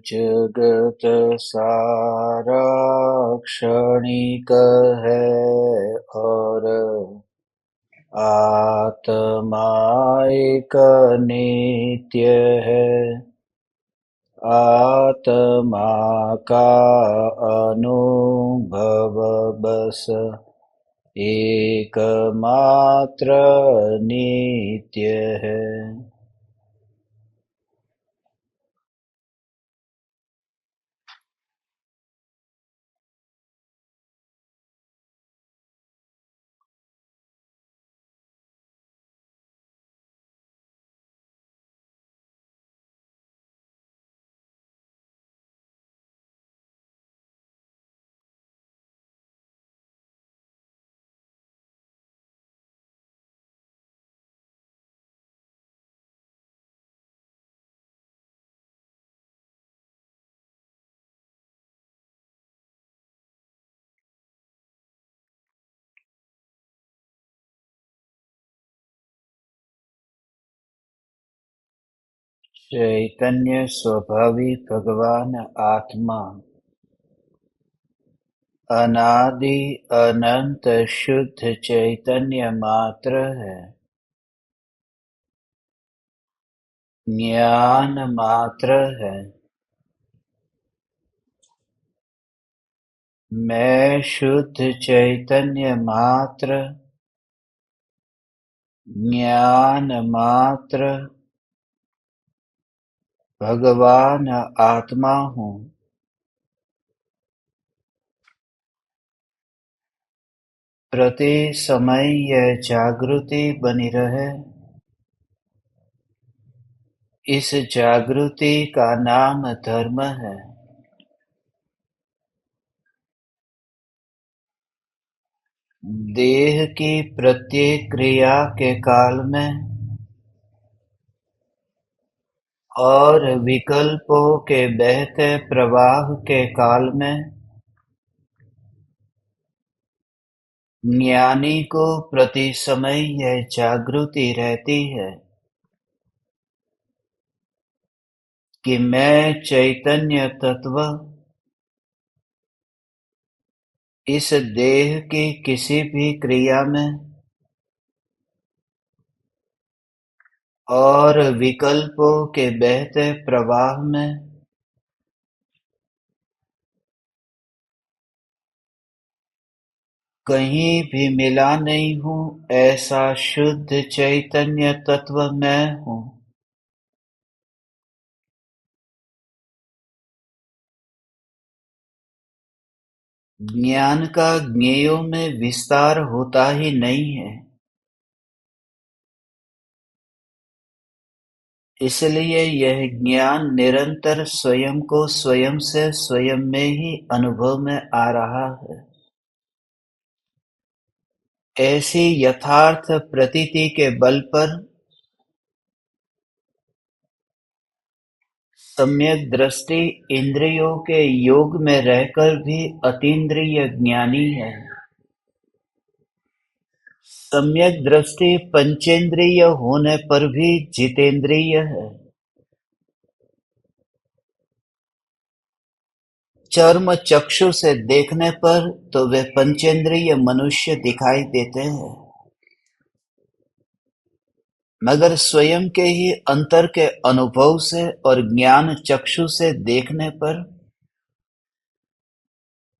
जगत सारा क्षणिक है और आत्मा एक नित्य है। आत्मा का अनुभव बस एकमात्र नित्य है। चैतन्य स्वभावी भगवान आत्मा अनादि अनंत शुद्ध चैतन्य मात्र है। ज्ञान मात्र है। मैं शुद्ध चैतन्य मात्र, ज्ञान मात्र, भगवान आत्मा हूँ। प्रति समय यह जागृति बनी रहे। इस जागृति का नाम धर्म है। देह की प्रत्येक क्रिया के काल में और विकल्पों के बहते प्रवाह के काल में ज्ञानी को प्रति समय यह जागृति रहती है कि मैं चैतन्य तत्व इस देह की किसी भी क्रिया में और विकल्पों के बहते प्रवाह में कहीं भी मिला नहीं हूँ। ऐसा शुद्ध चैतन्य तत्व मैं हूँ। ज्ञान का ज्ञेयों में विस्तार होता ही नहीं है। इसलिए यह ज्ञान निरंतर स्वयं को स्वयं से स्वयं में ही अनुभव में आ रहा है। ऐसी यथार्थ प्रतीति के बल पर सम्यक दृष्टि इंद्रियों के योग में रहकर भी अतीन्द्रिय ज्ञानी है। सम्यक दृष्टि पंचेंद्रिय होने पर भी जितेंद्रिय है। चर्म चक्षु से देखने पर तो वे पंचेंद्रिय मनुष्य दिखाई देते हैं, मगर स्वयं के ही अंतर के अनुभव से और ज्ञान चक्षु से देखने पर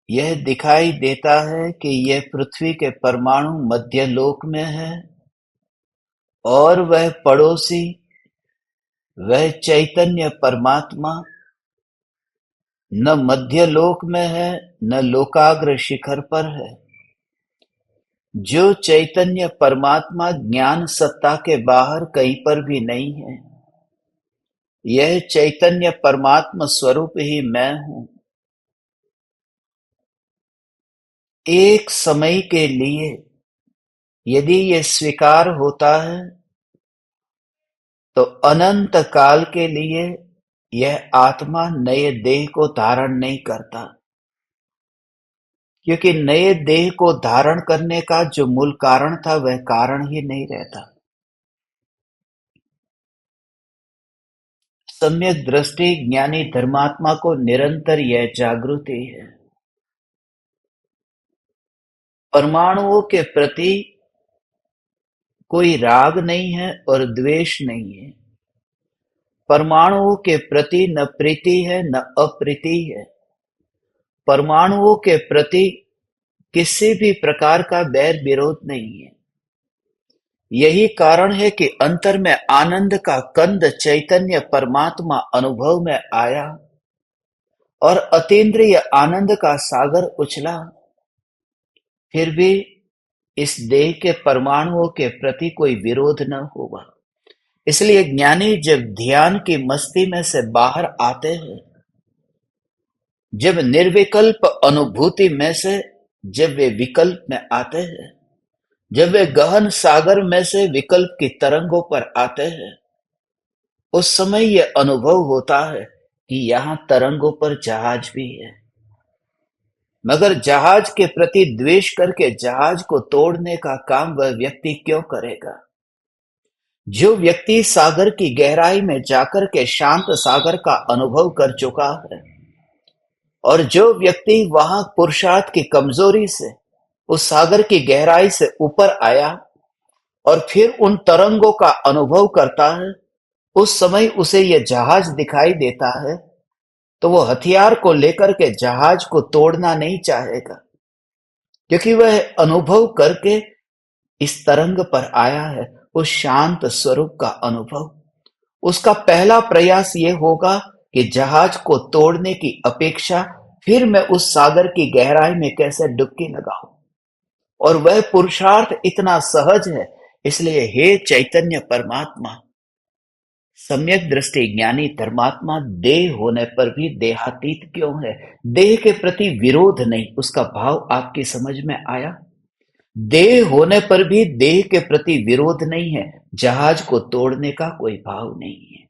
यह दिखाई देता है कि यह पृथ्वी के परमाणु मध्यलोक में है और वह पड़ोसी, वह चैतन्य परमात्मा न मध्यलोक में है न लोकाग्र शिखर पर है। जो चैतन्य परमात्मा ज्ञान सत्ता के बाहर कहीं पर भी नहीं है, यह चैतन्य परमात्मा स्वरूप ही मैं हूँ। एक समय के लिए यदि यह स्वीकार होता है तो अनंत काल के लिए यह आत्मा नए देह को धारण नहीं करता, क्योंकि नए देह को धारण करने का जो मूल कारण था वह कारण ही नहीं रहता। सम्यक दृष्टि ज्ञानी धर्मात्मा को निरंतर यह जागृति है, परमाणुओं के प्रति कोई राग नहीं है और द्वेष नहीं है। परमाणुओं के प्रति न प्रीति है न अप्रीति है। परमाणुओं के प्रति किसी भी प्रकार का बैर विरोध नहीं है। यही कारण है कि अंतर में आनंद का कंद चैतन्य परमात्मा अनुभव में आया और अतीन्द्रिय आनंद का सागर उछला, फिर भी इस देह के परमाणुओं के प्रति कोई विरोध न होगा। इसलिए ज्ञानी जब ध्यान की मस्ती में से बाहर आते हैं, जब निर्विकल्प अनुभूति में से जब वे विकल्प में आते हैं, जब वे गहन सागर में से विकल्प की तरंगों पर आते हैं, उस समय यह अनुभव होता है कि यहाँ तरंगों पर जहाज भी है। मगर जहाज के प्रति द्वेष करके जहाज को तोड़ने का काम वह व्यक्ति क्यों करेगा? जो व्यक्ति सागर की गहराई में जाकर के शांत सागर का अनुभव कर चुका है और जो व्यक्ति वहां पुरुषार्थ की कमजोरी से उस सागर की गहराई से ऊपर आया और फिर उन तरंगों का अनुभव करता है, उस समय उसे यह जहाज दिखाई देता है, तो वो हथियार को लेकर के जहाज को तोड़ना नहीं चाहेगा, क्योंकि वह अनुभव करके इस तरंग पर आया है, उस शांत स्वरूप का अनुभव। उसका पहला प्रयास ये होगा कि जहाज को तोड़ने की अपेक्षा फिर मैं उस सागर की गहराई में कैसे डुबकी लगाऊं। और वह पुरुषार्थ इतना सहज है, इसलिए हे चैतन्य परमात्मा, सम्यक दृष्टि ज्ञानी धर्मात्मा देह होने पर भी देहातीत क्यों है? देह के प्रति विरोध नहीं, उसका भाव आपकी समझ में आया? देह होने पर भी देह के प्रति विरोध नहीं है, जहाज को तोड़ने का कोई भाव नहीं है।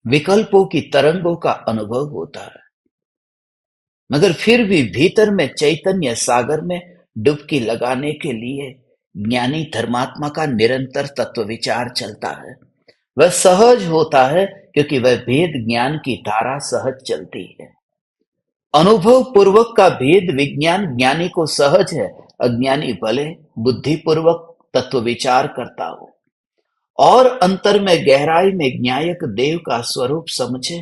विकल्पों की तरंगों का अनुभव होता है, मगर फिर भी भीतर में चैतन्य सागर में डुबकी लगाने के लिए ज्ञानी धर्मात्मा का निरंतर तत्व विचार चलता है। वह सहज होता है क्योंकि वह भेद ज्ञान की धारा सहज चलती है। अनुभव पूर्वक का भेद विज्ञान ज्ञानी को सहज है, अज्ञानी भले बुद्धि पूर्वक तत्व विचार करता हो और अंतर में गहराई में ज्ञायक देव का स्वरूप समझे,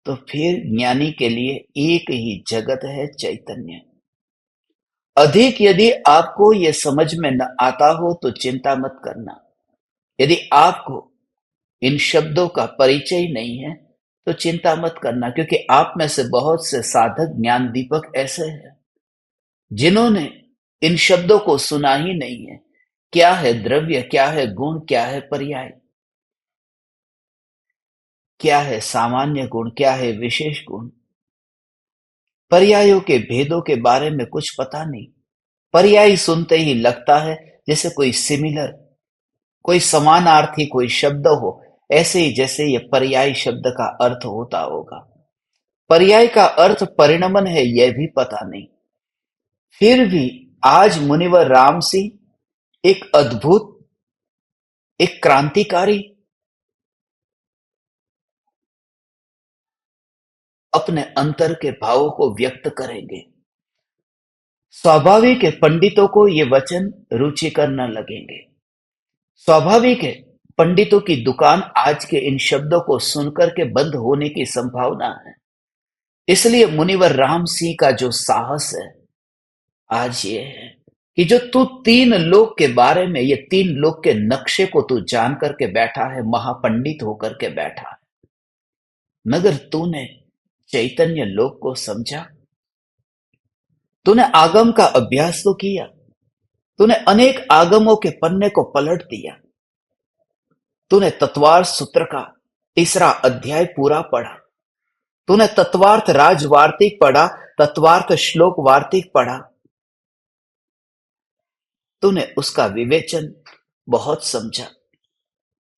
तो फिर ज्ञानी के लिए एक ही जगत है, चैतन्य। अधिक यदि आपको यह समझ में न आता हो तो चिंता मत करना। यदि आपको इन शब्दों का परिचय नहीं है तो चिंता मत करना, क्योंकि आप में से बहुत से साधक ज्ञान दीपक ऐसे हैं जिन्होंने इन शब्दों को सुना ही नहीं है। क्या है द्रव्य, क्या है गुण, क्या है पर्याय, क्या है सामान्य गुण, क्या है विशेष गुण। पर्यायों के भेदों के बारे में कुछ पता नहीं। पर्याय सुनते ही लगता है जैसे कोई सिमिलर, कोई समानार्थी कोई शब्द हो, ऐसे ही जैसे ये पर्याय शब्द का अर्थ होता होगा। पर्याय का अर्थ परिणमन है यह भी पता नहीं। फिर भी आज मुनिवर राम सिंह एक अद्भुत, एक क्रांतिकारी अपने अंतर के भावों को व्यक्त करेंगे। स्वाभाविक है पंडितों को ये वचन रुचिकर न लगेंगे। स्वाभाविक है पंडितों की दुकान आज के इन शब्दों को सुनकर के बंद होने की संभावना है। इसलिए मुनिवर राम सिंह का जो साहस है आज ये है कि जो तू तीन लोक के बारे में, ये तीन लोक के नक्शे को तू जान करके बैठा है, महापंडित होकर के बैठा है, मगर तूने चैतन्य लोक को समझा? तूने आगम का अभ्यास तो किया, तूने अनेक आगमों के पन्ने को पलट दिया, तूने तत्वार्थ सूत्र का तीसरा अध्याय पूरा पढ़ा, तूने तत्वार्थ राजवार्तिक पढ़ा, तत्वार्थ श्लोक वार्तिक पढ़ा, तूने उसका विवेचन बहुत समझा,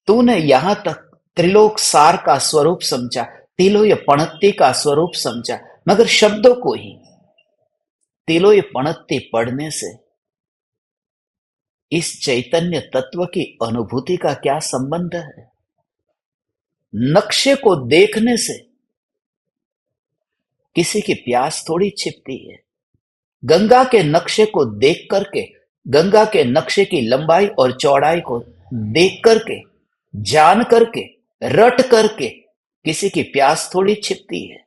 तूने यहां तक त्रिलोक सार का स्वरूप समझा, तिलोय पणत्ति का स्वरूप समझा, मगर शब्दों को ही तिलोय पणत्ति पढ़ने से इस चैतन्य तत्व की अनुभूति का क्या संबंध है? नक्शे को देखने से किसी की प्यास थोड़ी छिपती है। गंगा के नक्शे को देख करके, गंगा के नक्शे की लंबाई और चौड़ाई को देख करके, जान करके, रट करके किसी की प्यास थोड़ी छिपती है।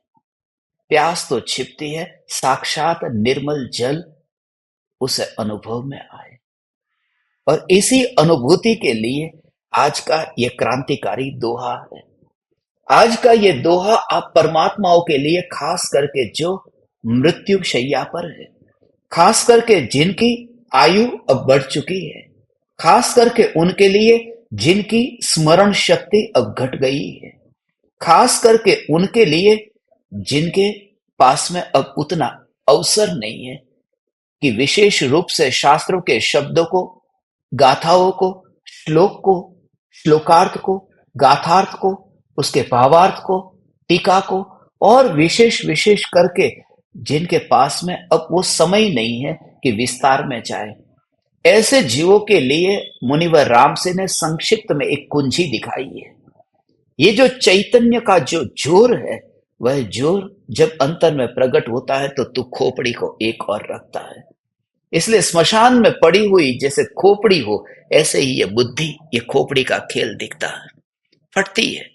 प्यास तो छिपती है साक्षात निर्मल जल उसे अनुभव में आए। और इसी अनुभूति के लिए आज का ये क्रांतिकारी दोहा है। आज का ये दोहा आप परमात्माओं के लिए, खास करके जो मृत्यु शैया पर है, खास करके जिनकी आयु अब बढ़ चुकी है, खास करके उनके लिए जिनकी स्मरण शक्ति अब घट गई है, खास करके उनके लिए जिनके पास में अब उतना अवसर नहीं है कि विशेष रूप से शास्त्रों के शब्दों को, गाथाओं को, श्लोक को, श्लोकार्थ को, गाथार्थ को, उसके भावार्थ को, टीका को, और विशेष विशेष करके जिनके पास में अब वो समय नहीं है कि विस्तार में जाए, ऐसे जीवों के लिए मुनिवर राम सिंह ने संक्षिप्त में एक कुंजी दिखाई है। ये जो चैतन्य का जो जोर है, वह जोर जब अंतर में प्रकट होता है तो तू खोपड़ी को एक और रखता है। इसलिए स्मशान में पड़ी हुई जैसे खोपड़ी हो, ऐसे ही ये बुद्धि, ये खोपड़ी का खेल दिखता है, फटती है।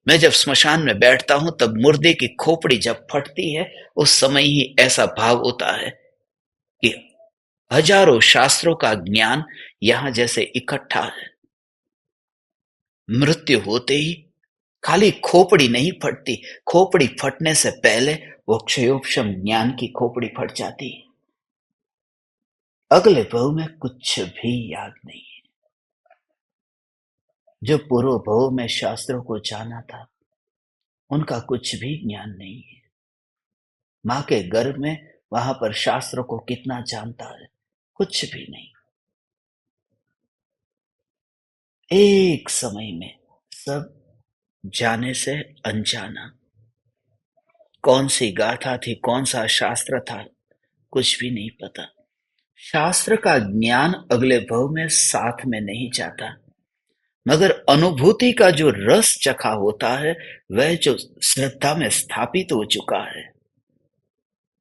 मैं जब स्मशान में बैठता हूं तब मुर्दे की खोपड़ी जब फटती है, उस समय ही ऐसा भाव होता है कि हजारों शास्त्रों का ज्ञान यहां जैसे इकट्ठा है। मृत्यु होते ही खाली खोपड़ी नहीं फटती, खोपड़ी फटने से पहले वो क्षयोपशम ज्ञान की खोपड़ी फट जाती है। अगले भव में कुछ भी याद नहीं है। जो पूर्व भव में शास्त्रों को जाना था, उनका कुछ भी ज्ञान नहीं है। मां के गर्भ में वहां पर शास्त्रों को कितना जानता है, कुछ भी नहीं। एक समय में सब जाने से अनजाना, कौन सी गाथा थी, कौन सा शास्त्र था, कुछ भी नहीं पता। शास्त्र का ज्ञान अगले भव में साथ में नहीं जाता, मगर अनुभूति का जो रस चखा होता है, वह जो श्रद्धा में स्थापित हो चुका है,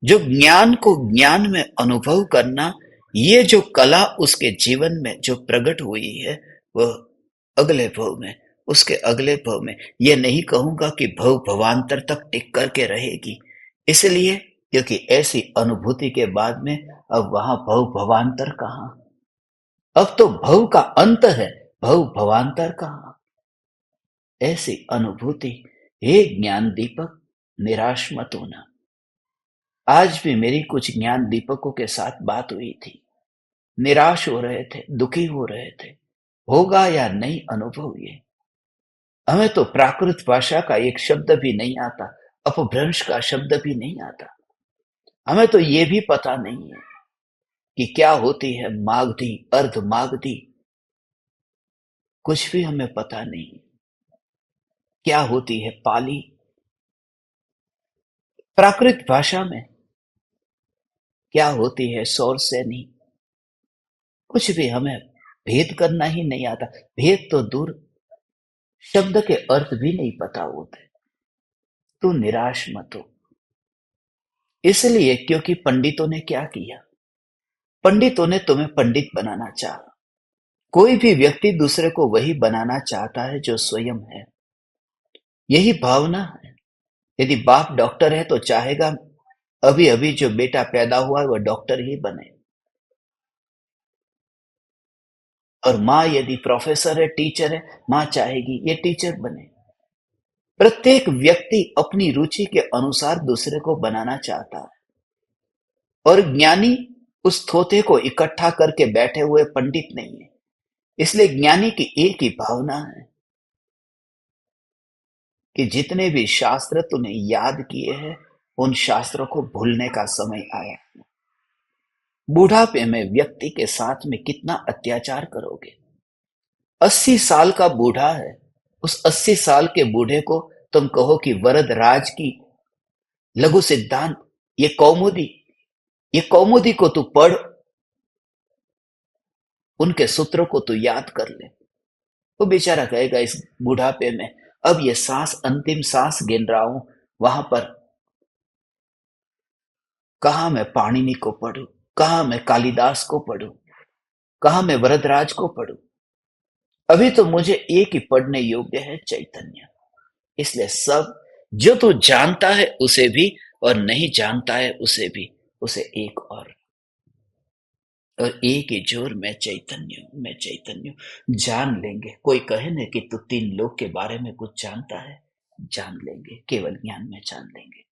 जो ज्ञान को ज्ञान में अनुभव करना, ये जो कला उसके जीवन में जो प्रकट हुई है, वह अगले भव में, उसके अगले भव में, यह नहीं कहूंगा कि भव भवांतर तक टिक करके रहेगी, इसलिए क्योंकि ऐसी अनुभूति के बाद में अब वहां भव भवांतर कहां। अब तो भव का अंत है, भव भवांतर कहां। ऐसी अनुभूति, हे ज्ञान दीपक, निराश मत होना। आज भी मेरी कुछ ज्ञान दीपकों के साथ बात हुई थी, निराश हो रहे थे, दुखी हो रहे थे, होगा या नहीं अनुभव ये। हमें तो प्राकृत भाषा का एक शब्द भी नहीं आता, अपभ्रंश का शब्द भी नहीं आता। हमें तो ये भी पता नहीं है कि क्या होती है मागधी, अर्ध मागधी, कुछ भी हमें पता नहीं। क्या होती है पाली, प्राकृत भाषा में क्या होती है सौरसेनी, कुछ भी हमें भेद करना ही नहीं आता। भेद तो दूर, शब्द के अर्थ भी नहीं पता होते। तू निराश मत हो, इसलिए क्योंकि पंडितों ने क्या किया, पंडितों ने तुम्हें पंडित बनाना चाहा। कोई भी व्यक्ति दूसरे को वही बनाना चाहता है जो स्वयं है, यही भावना है। यदि बाप डॉक्टर है तो चाहेगा अभी अभी जो बेटा पैदा हुआ है वह डॉक्टर ही बने, और माँ यदि प्रोफेसर है, टीचर है, माँ चाहेगी ये टीचर बने। प्रत्येक व्यक्ति अपनी रुचि के अनुसार दूसरे को बनाना चाहता है, और ज्ञानी उस थोथे को इकट्ठा करके बैठे हुए पंडित नहीं है। इसलिए ज्ञानी की एक ही भावना है कि जितने भी शास्त्र तूने याद किए हैं, उन शास्त्रों को भूलने का समय आया। बुढ़ापे में व्यक्ति के साथ में कितना अत्याचार करोगे। 80 साल का बूढ़ा है, उस 80 साल के बूढ़े को तुम कहो कि वरद राज की लघु सिद्धांत, ये कौमुदी को तू पढ़, उनके सूत्रों को तू याद कर ले। वो बेचारा कहेगा इस बुढ़ापे में अब ये सांस, अंतिम सांस गिन रहा हूं, वहां पर कहा मैं पाणिनि को पढ़ूं, कहा मैं कालिदास को पढ़ूं, कहा मैं वरदराज को पढ़ूं। अभी तो मुझे एक ही पढ़ने योग्य है, चैतन्य। इसलिए सब जो तू जानता है उसे भी, और नहीं जानता है उसे भी, उसे एक और एक ही जोर, मैं चैतन्य हूं, मैं चैतन्य हूं। जान लेंगे। कोई कहे न कि तू तीन लोक के बारे में कुछ जानता है, जान लेंगे, केवल ज्ञान में जान लेंगे।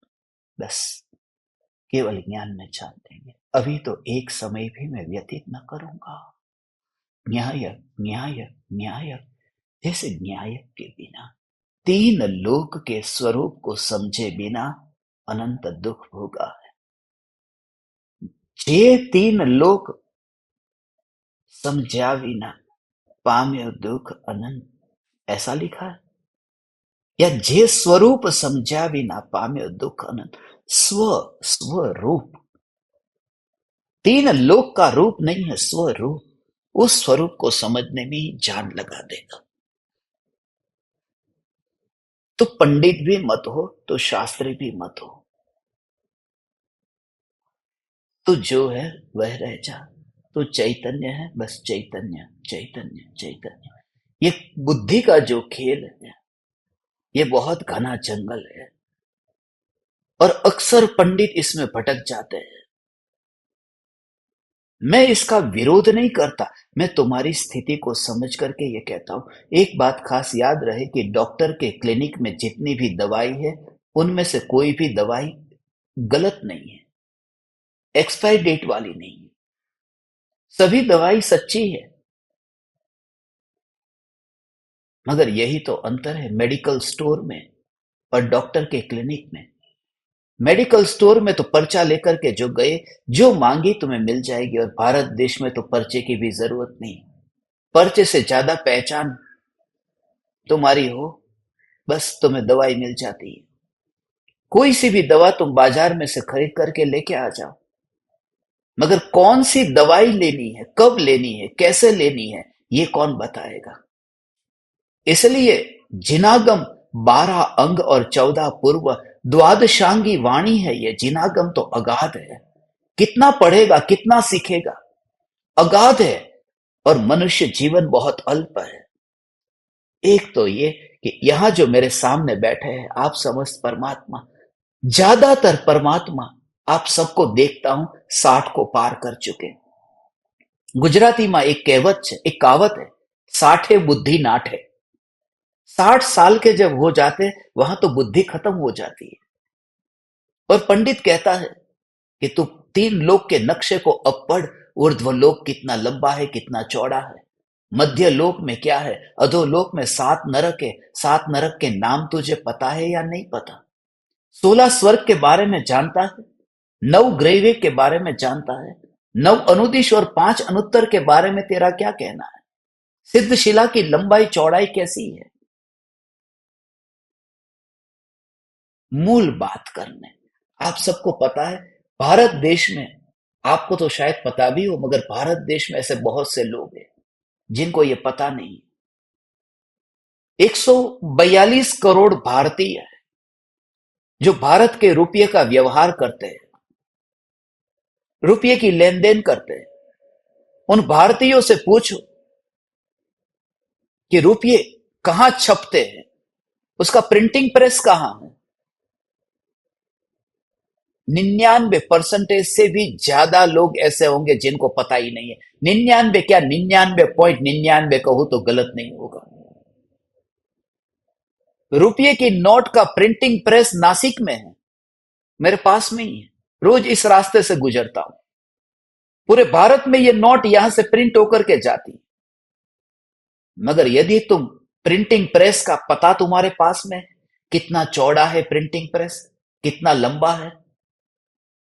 बस केवल ज्ञान में जान लेंगे। अभी तो एक समय भी मैं व्यतीत न करूंगा। न्याय न्याय न्याय, जैसे न्याय के बिना, तीन लोक के स्वरूप को समझे बिना अनंत दुख भोगा है। जे तीन लोक समझा बिना पाम्यो दुख अनंत, ऐसा लिखा है। या जे स्वरूप समझा बिना पाम्यो दुख अनंत। स्वरूप, तीन लोक का रूप नहीं है, स्वरूप। उस स्वरूप को समझने में ही जान लगा देगा। तो पंडित भी मत हो, तो शास्त्री भी मत हो, तो जो है वह रह जा। तो चैतन्य है, बस चैतन्य चैतन्य चैतन्य। ये बुद्धि का जो खेल है, ये बहुत घना जंगल है, और अक्सर पंडित इसमें भटक जाते हैं। मैं इसका विरोध नहीं करता, मैं तुम्हारी स्थिति को समझ करके ये कहता हूं। एक बात खास याद रहे कि डॉक्टर के क्लिनिक में जितनी भी दवाई है, उनमें से कोई भी दवाई गलत नहीं है, एक्सपायरी डेट वाली नहीं है, सभी दवाई सच्ची है। मगर यही तो अंतर है मेडिकल स्टोर में और डॉक्टर के क्लिनिक में। मेडिकल स्टोर में तो पर्चा लेकर के जो गए, जो मांगी तुम्हें मिल जाएगी, और भारत देश में तो पर्चे की भी जरूरत नहीं। पर्चे से ज्यादा पहचान तुम्हारी हो, बस तुम्हें दवाई मिल जाती है। कोई सी भी दवा तुम बाजार में से खरीद करके लेके आ जाओ, मगर कौन सी दवाई लेनी है, कब लेनी है, कैसे लेनी है, ये कौन बताएगा। इसलिए जिनागम 12 अंग और 14 पूर्व, द्वादशांगी वाणी है ये। जिनागम तो अगाध है, कितना पढ़ेगा, कितना सीखेगा, अगाध है। और मनुष्य जीवन बहुत अल्प है। एक तो ये कि यहां जो मेरे सामने बैठे हैं आप समस्त परमात्मा, ज्यादातर परमात्मा, आप सबको देखता हूं 60 को पार कर चुके। गुजराती में एक कहावत है, 60 बुद्धि नाठे। 60 साल के जब हो जाते, वहां तो बुद्धि खत्म हो जाती है। और पंडित कहता है कि तू तीन लोक के नक्शे को अब पढ़। ऊर्ध्वलोक कितना लंबा है, कितना चौड़ा है, मध्य लोक में क्या है, अधोलोक में 7 नरक है। 7 नरक के नाम तुझे पता है या नहीं पता? 16 स्वर्ग के बारे में जानता है? 9 ग्रह के बारे में जानता है? 9 अनुदिश और 5 अनुत्तर के बारे में तेरा क्या कहना है? सिद्धशिला की लंबाई चौड़ाई कैसी है? मूल बात करने, आप सबको पता है भारत देश में, आपको तो शायद पता भी हो, मगर भारत देश में ऐसे बहुत से लोग हैं जिनको ये पता नहीं। 142 करोड़ भारतीय है जो भारत के रुपये का व्यवहार करते हैं, रुपये की लेन देन करते हैं। उन भारतीयों से पूछो कि रुपये कहां छपते हैं, उसका प्रिंटिंग प्रेस कहां है। 99% से भी ज्यादा लोग ऐसे होंगे जिनको पता ही नहीं है। 99 क्या, 99.99 कहूं तो गलत नहीं होगा। रुपये की नोट का प्रिंटिंग प्रेस नासिक में है, मेरे पास में ही है, रोज इस रास्ते से गुजरता हूं। पूरे भारत में ये नोट यहां से प्रिंट होकर के जाती। मगर यदि तुम प्रिंटिंग प्रेस का पता तुम्हारे पास में, कितना चौड़ा है प्रिंटिंग प्रेस, कितना लंबा है,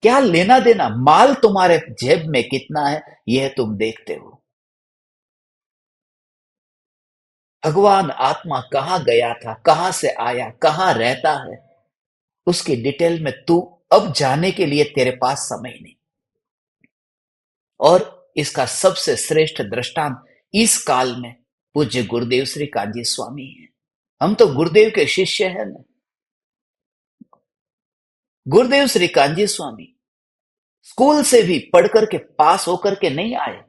क्या लेना देना, माल तुम्हारे जेब में कितना है यह तुम देखते हो। भगवान आत्मा कहां गया था, कहां से आया, कहां रहता है, उसकी डिटेल में तू अब जाने के लिए तेरे पास समय नहीं। और इसका सबसे श्रेष्ठ दृष्टांत इस काल में पूज्य गुरुदेव श्री काजी स्वामी है। हम तो गुरुदेव के शिष्य हैं ना। गुरुदेव श्री कांजी स्वामी स्कूल से भी पढ़ करके पास होकर के नहीं आए।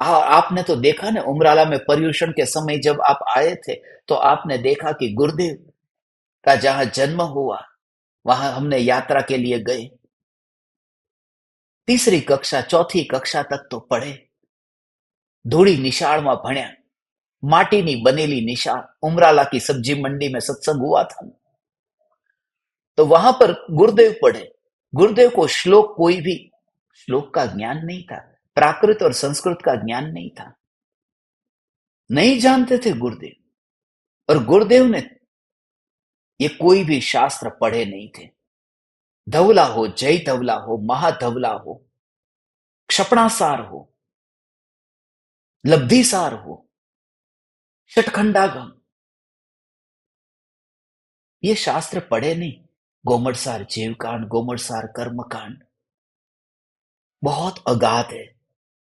आपने तो देखा ना, उमराला में पर्यूषण के समय जब आप आए थे तो आपने देखा कि गुरुदेव का जहां जन्म हुआ वहां हमने यात्रा के लिए गए। तीसरी कक्षा चौथी कक्षा तक तो पढ़े, धूड़ी निशाल में भण्या, माटीनी बनेली निशाल। उमराला की सब्जी मंडी में सत्संग हुआ था, तो वहां पर गुरुदेव पढ़े। गुरुदेव को श्लोक, कोई भी श्लोक का ज्ञान नहीं था, प्राकृत और संस्कृत का ज्ञान नहीं था, नहीं जानते थे गुरुदेव। और गुरुदेव ने ये कोई भी शास्त्र पढ़े नहीं थे। धवला हो, जय धवला हो, महाधवला हो, क्षपणासार हो, लब्धिसार हो, षटखंडागम, ये शास्त्र पढ़े नहीं। गोमड़सार जीवकांड, गोमड़सार कर्मकांड बहुत अगाध है,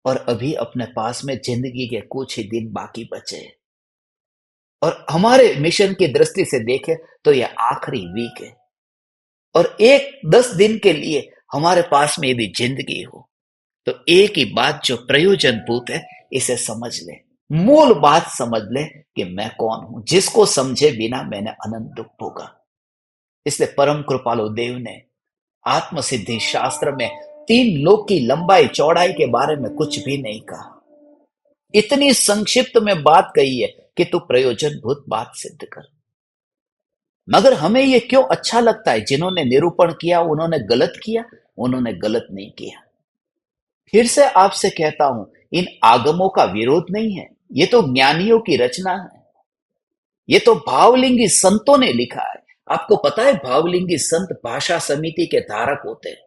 और अभी अपने पास में जिंदगी के कुछ ही दिन बाकी बचे हैं। और हमारे मिशन की दृष्टि से देखें तो यह आखिरी वीक है, और 10 दिन के लिए हमारे पास में यदि जिंदगी हो तो एक ही बात जो प्रयोजनभूत है, इसे समझ ले। मूल बात समझ ले कि मैं कौन हूं, जिसको समझे बिना मैंने अनंत दुख भोगा। इसलिए परम कृपालु देव ने आत्म सिद्धि शास्त्र में 3 लोक की लंबाई चौड़ाई के बारे में कुछ भी नहीं कहा। इतनी संक्षिप्त में बात कही है कि तू प्रयोजनभूत बात सिद्ध कर। मगर हमें यह क्यों अच्छा लगता है, जिन्होंने निरूपण किया उन्होंने गलत किया, उन्होंने गलत नहीं किया। फिर से आपसे कहता हूं, इन आगमों का विरोध नहीं है, ये तो ज्ञानियों की रचना है, ये तो भावलिंगी संतों ने लिखा है। आपको पता है, भावलिंगी संत भाषा समिति के धारक होते हैं।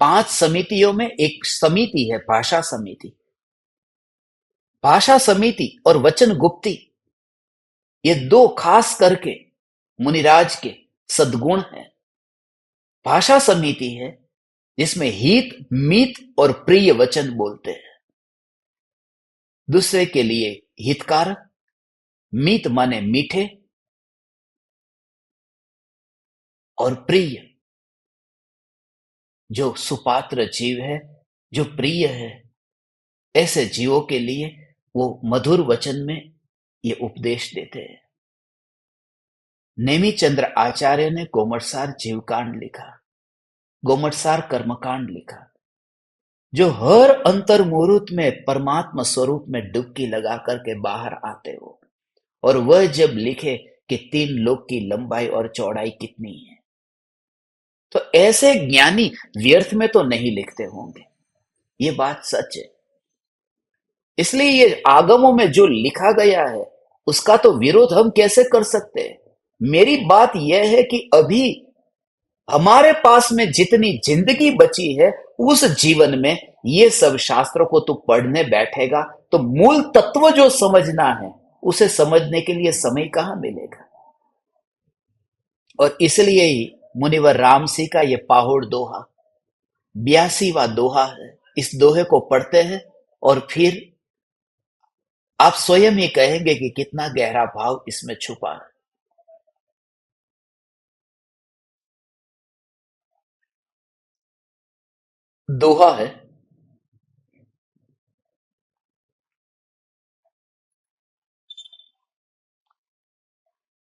5 समितियों में एक समिति है भाषा समिति। भाषा समिति और वचन गुप्ती, ये 2 खास करके मुनिराज के सद्गुण हैं। भाषा समिति है जिसमें हित, मीत और प्रिय वचन बोलते हैं, दूसरे के लिए हितकारक। मीत माने मीठे, और प्रिय जो सुपात्र जीव है, जो प्रिय है, ऐसे जीवों के लिए वो मधुर वचन में ये उपदेश देते हैं। नेमी चंद्र आचार्य ने गोमड़सार जीवकांड लिखा, गोमड़सार कर्मकांड लिखा, जो हर अंतर मुहूर्त में परमात्मा स्वरूप में डुबकी लगा करके बाहर आते हो। और वह जब लिखे कि 3 लोक की लंबाई और चौड़ाई कितनी है, तो ऐसे ज्ञानी व्यर्थ में तो नहीं लिखते होंगे, ये बात सच है। इसलिए ये आगमों में जो लिखा गया है उसका तो विरोध हम कैसे कर सकते हैं। मेरी बात यह है कि अभी हमारे पास में जितनी जिंदगी बची है, उस जीवन में ये सब शास्त्रों को तू पढ़ने बैठेगा तो मूल तत्व जो समझना है उसे समझने के लिए समय कहां मिलेगा। और इसलिए ही मुनिवर रामसी का ये पाहुड़ दोहा 82वां दोहा है। इस दोहे को पढ़ते हैं और फिर आप स्वयं ही कहेंगे कि कितना गहरा भाव इसमें छुपा है। दोहा है,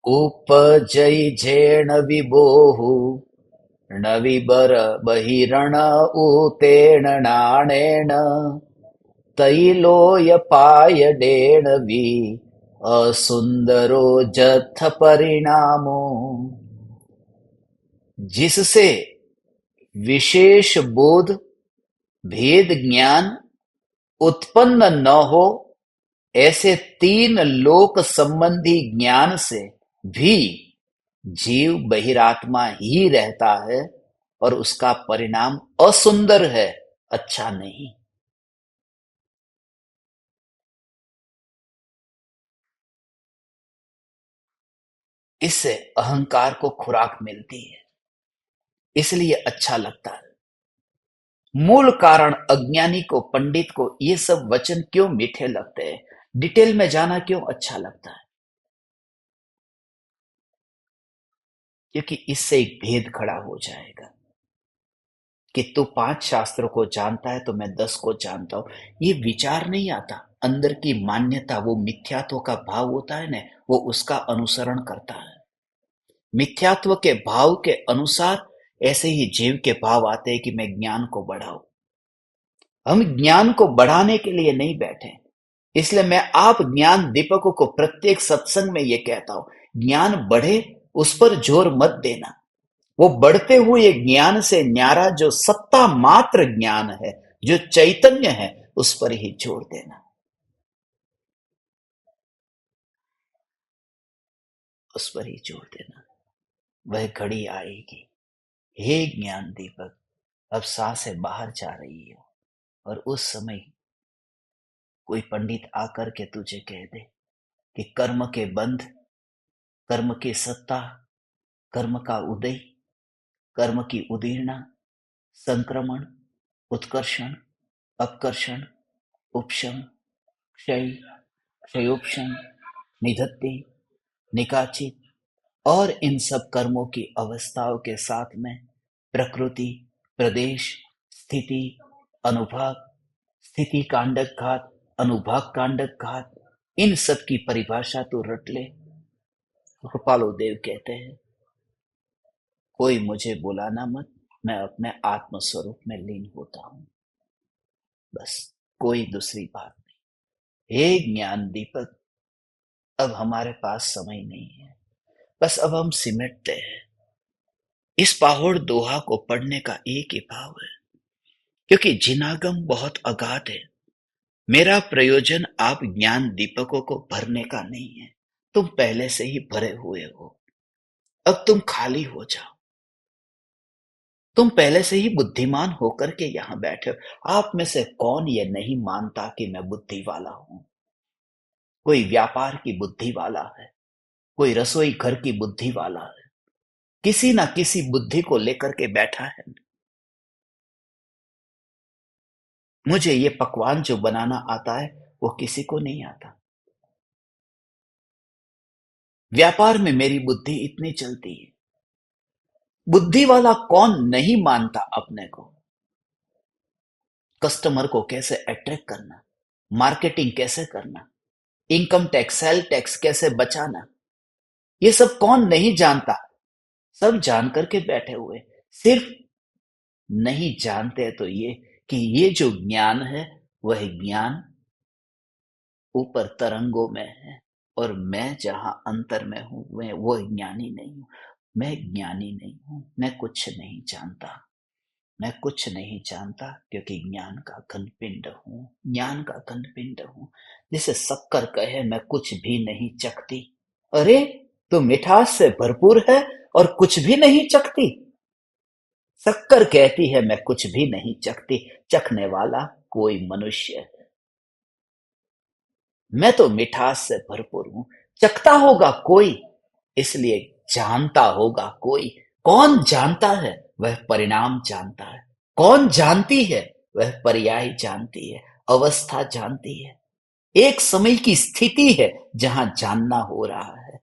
उपजई झेण विबोहु नविबर बहिरण उतेण नाणेण तैलोय पायडेण वि असुंदरो जथ परिणामो। जिससे विशेष बोध भेद ज्ञान उत्पन्न न हो, ऐसे 3 लोक संबंधी ज्ञान से भी जीव बहिरात्मा ही रहता है, और उसका परिणाम असुंदर है, अच्छा नहीं। इससे अहंकार को खुराक मिलती है, इसलिए अच्छा लगता है। मूल कारण अज्ञानी को, पंडित को ये सब वचन क्यों मीठे लगते हैं? डिटेल में जाना क्यों अच्छा लगता है? क्योंकि इससे एक भेद खड़ा हो जाएगा कि तू 5 शास्त्रों को जानता है तो मैं 10 को जानता हूं। ये विचार नहीं आता, अंदर की मान्यता, वो मिथ्यात्व का भाव होता है ना, वो उसका अनुसरण करता है। मिथ्यात्व के भाव के अनुसार ऐसे ही जीव के भाव आते हैं कि मैं ज्ञान को बढ़ाऊं। हम ज्ञान को बढ़ाने के लिए नहीं बैठे। इसलिए मैं आप ज्ञान दीपकों को प्रत्येक सत्संग में ये कहता हूं, ज्ञान बढ़े उस पर जोर मत देना। वो बढ़ते हुए ज्ञान से न्यारा जो सत्ता मात्र ज्ञान है, जो चैतन्य है, उस पर ही जोर देना, उस पर ही जोर देना। वह घड़ी आएगी, हे ज्ञान दीपक, अब सांसें बाहर जा रही हो, और उस समय कोई पंडित आकर के तुझे कह दे कि कर्म के बंध, कर्म की सत्ता, कर्म का उदय, कर्म की उदीर्णा, संक्रमण, उत्कर्षण, अपकर्षण, उपशम, क्षय, क्षयोपशम, निधत्ते, निकाचित, और इन सब कर्मों की अवस्थाओं के साथ में प्रकृति, प्रदेश, स्थिति, अनुभाग, स्थिति कांडक घात, अनुभाग कांडक घात, इन सब की परिभाषा तो रट ले। कृपालु देव कहते हैं, कोई मुझे बुलाना मत, मैं अपने आत्म स्वरूप में लीन होता हूं, बस, कोई दूसरी बात नहीं। हे ज्ञान दीपक, अब हमारे पास समय नहीं है, बस अब हम सिमटते हैं। इस पाहोड़ दोहा को पढ़ने का एक ही भाव है, क्योंकि जिनागम बहुत अगाध है। मेरा प्रयोजन आप ज्ञान दीपकों को भरने का नहीं है, तुम पहले से ही भरे हुए हो। अब तुम खाली हो जाओ। तुम पहले से ही बुद्धिमान होकर के यहां बैठे हो। आप में से कौन ये नहीं मानता कि मैं बुद्धि वाला हूं? कोई व्यापार की बुद्धि वाला है, कोई रसोई घर की बुद्धि वाला है, किसी ना किसी बुद्धि को लेकर के बैठा है। मुझे ये पकवान जो बनाना आता है वो किसी को नहीं आता। व्यापार में मेरी बुद्धि इतनी चलती है। बुद्धि वाला कौन नहीं मानता अपने को? कस्टमर को कैसे अट्रैक्ट करना, मार्केटिंग कैसे करना, इनकम टैक्स, सेल टैक्स कैसे बचाना, ये सब कौन नहीं जानता? सब जान करके बैठे हुए, सिर्फ नहीं जानते तो ये कि ये जो ज्ञान है वह ज्ञान ऊपर तरंगों में है, और मैं जहां अंतर में हूं मैं वो ज्ञानी नहीं हूं। मैं ज्ञानी नहीं हूं, मैं कुछ नहीं जानता। मैं कुछ नहीं जानता क्योंकि ज्ञान का घनपिंड हूं, ज्ञान का घनपिंड हूं। जिसे शक्कर कहे मैं कुछ भी नहीं चखती। अरे, तो मिठास से भरपूर है और कुछ भी नहीं चखती। शक्कर कहती है मैं कुछ भी नहीं चखती, चखने वाला कोई मनुष्य है। मैं तो मिठास से भरपूर हूं। चखता होगा कोई, इसलिए जानता होगा कोई। कौन जानता है? वह परिणाम जानता है। कौन जानती है? वह पर्याय जानती है, अवस्था जानती है। एक समय की स्थिति है जहां जानना हो रहा है।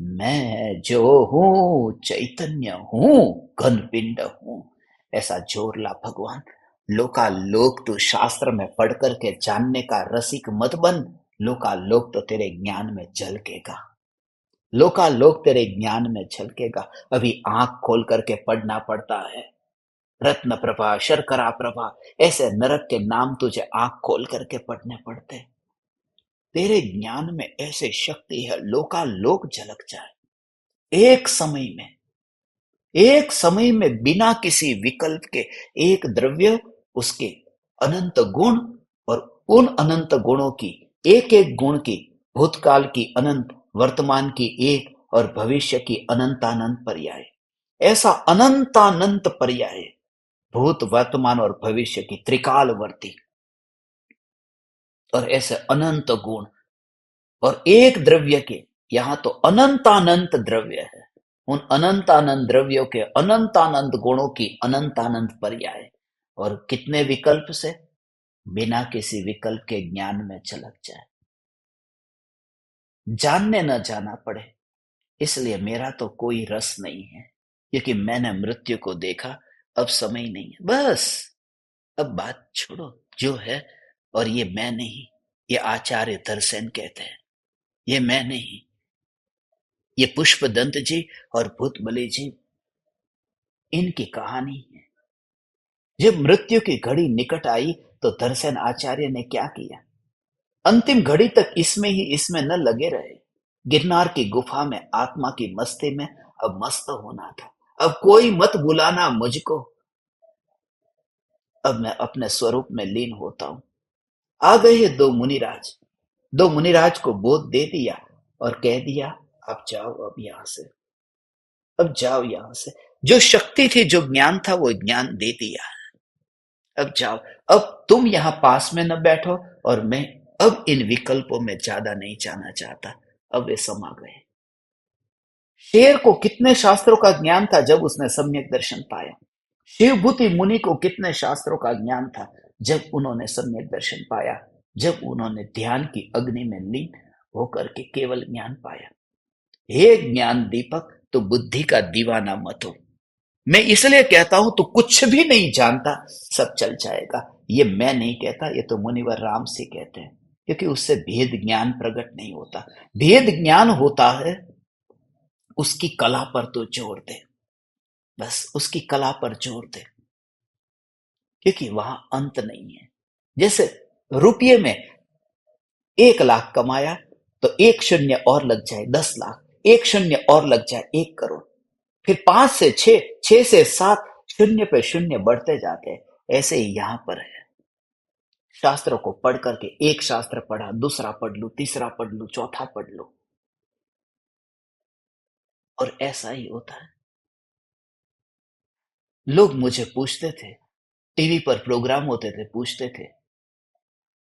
मैं जो हूं चैतन्य हूं, घनपिंड हूं, ऐसा जोर ला भगवान। लोकालोक तू शास्त्र में पढ़ करके जानने का रसिक मत बन। लोकालोक तो तेरे ज्ञान में झलकेगा। लोकालोक तेरे ज्ञान में झलकेगा। अभी आंख खोल करके पढ़ना पड़ता है। रत्न प्रभा, शर्करा प्रभा, ऐसे नरक के नाम तुझे आंख खोल करके पढ़ने पड़ते। तेरे ज्ञान में ऐसे शक्ति है, लोकालोक झलक जाए। एक समय में, एक समय में बिना किसी विकल्प के एक द्रव्य, उसके अनंत गुण, और उन अनंत गुणों की एक एक गुण की, भूतकाल की अनंत, वर्तमान की एक, और भविष्य की अनंतानंत पर्याय। ऐसा अनंतानंत पर्याय, भूत, वर्तमान और भविष्य की त्रिकालवर्ती, और ऐसे अनंत गुण, और एक द्रव्य के यहां तो अनंतानंत द्रव्य है। उन अनंतानंत द्रव्यों के अनंतानंत गुणों की अनंतानंत पर्याय, और कितने विकल्प से? बिना किसी विकल्प के ज्ञान में झलक जाए। जानने न जाना पड़े, इसलिए मेरा तो कोई रस नहीं है, क्योंकि मैंने मृत्यु को देखा, अब समय नहीं है। बस अब बात छोड़ो जो है। और ये मैं नहीं, ये आचार्य धरसेन कहते हैं, ये मैं नहीं, ये पुष्पदंत जी और भूतबली जी, इनकी कहानी है। जब मृत्यु की घड़ी निकट आई तो धरसेन आचार्य ने क्या किया? अंतिम घड़ी तक इसमें न लगे रहे। गिरनार की गुफा में आत्मा की मस्ती में अब मस्त होना था। अब कोई मत बुलाना मुझको, अब मैं अपने स्वरूप में लीन होता हूं। आ गए हैं दो मुनिराज को बोध दे दिया और कह दिया, अब जाओ, अब यहां से, अब जाओ यहां से। जो शक्ति थी, जो ज्ञान था, वो ज्ञान दे दिया। अब जाओ, अब तुम यहां पास में न बैठो, और मैं अब इन विकल्पों में ज्यादा नहीं जाना चाहता। अब वे समा गए। शेर को कितने शास्त्रों का ज्ञान था जब उसने सम्यक दर्शन पाया। शिवभूति मुनि को कितने शास्त्रों का ज्ञान था जब उन्होंने सम्यक दर्शन पाया, जब उन्होंने ध्यान की अग्नि में लीन होकर के केवल ज्ञान पाया। हे ज्ञान दीपक, तो बुद्धि का दीवाना मत हो। मैं इसलिए कहता हूं, तू कुछ भी नहीं जानता, सब चल जाएगा। ये मैं नहीं कहता, ये तो मुनिवर राम से कहते हैं, क्योंकि उससे भेद ज्ञान प्रकट नहीं होता। भेद ज्ञान होता है उसकी कला पर तो जोर दे, बस उसकी कला पर जोर दे, क्योंकि वहां अंत नहीं है। जैसे रुपये में 1 लाख कमाया तो एक शून्य और लग जाए 10 लाख, एक शून्य और लग जाए 1 करोड़, फिर 5 से 6, 6 से 7, शून्य पे शून्य बढ़ते जाते हैं। ऐसे ही यहां पर है। शास्त्रों को पढ़ करके, एक शास्त्र पढ़ा, दूसरा पढ़ लू, तीसरा पढ़ लू, चौथा पढ़ लू, और ऐसा ही होता है। लोग मुझे पूछते थे, टीवी पर प्रोग्राम होते थे, पूछते थे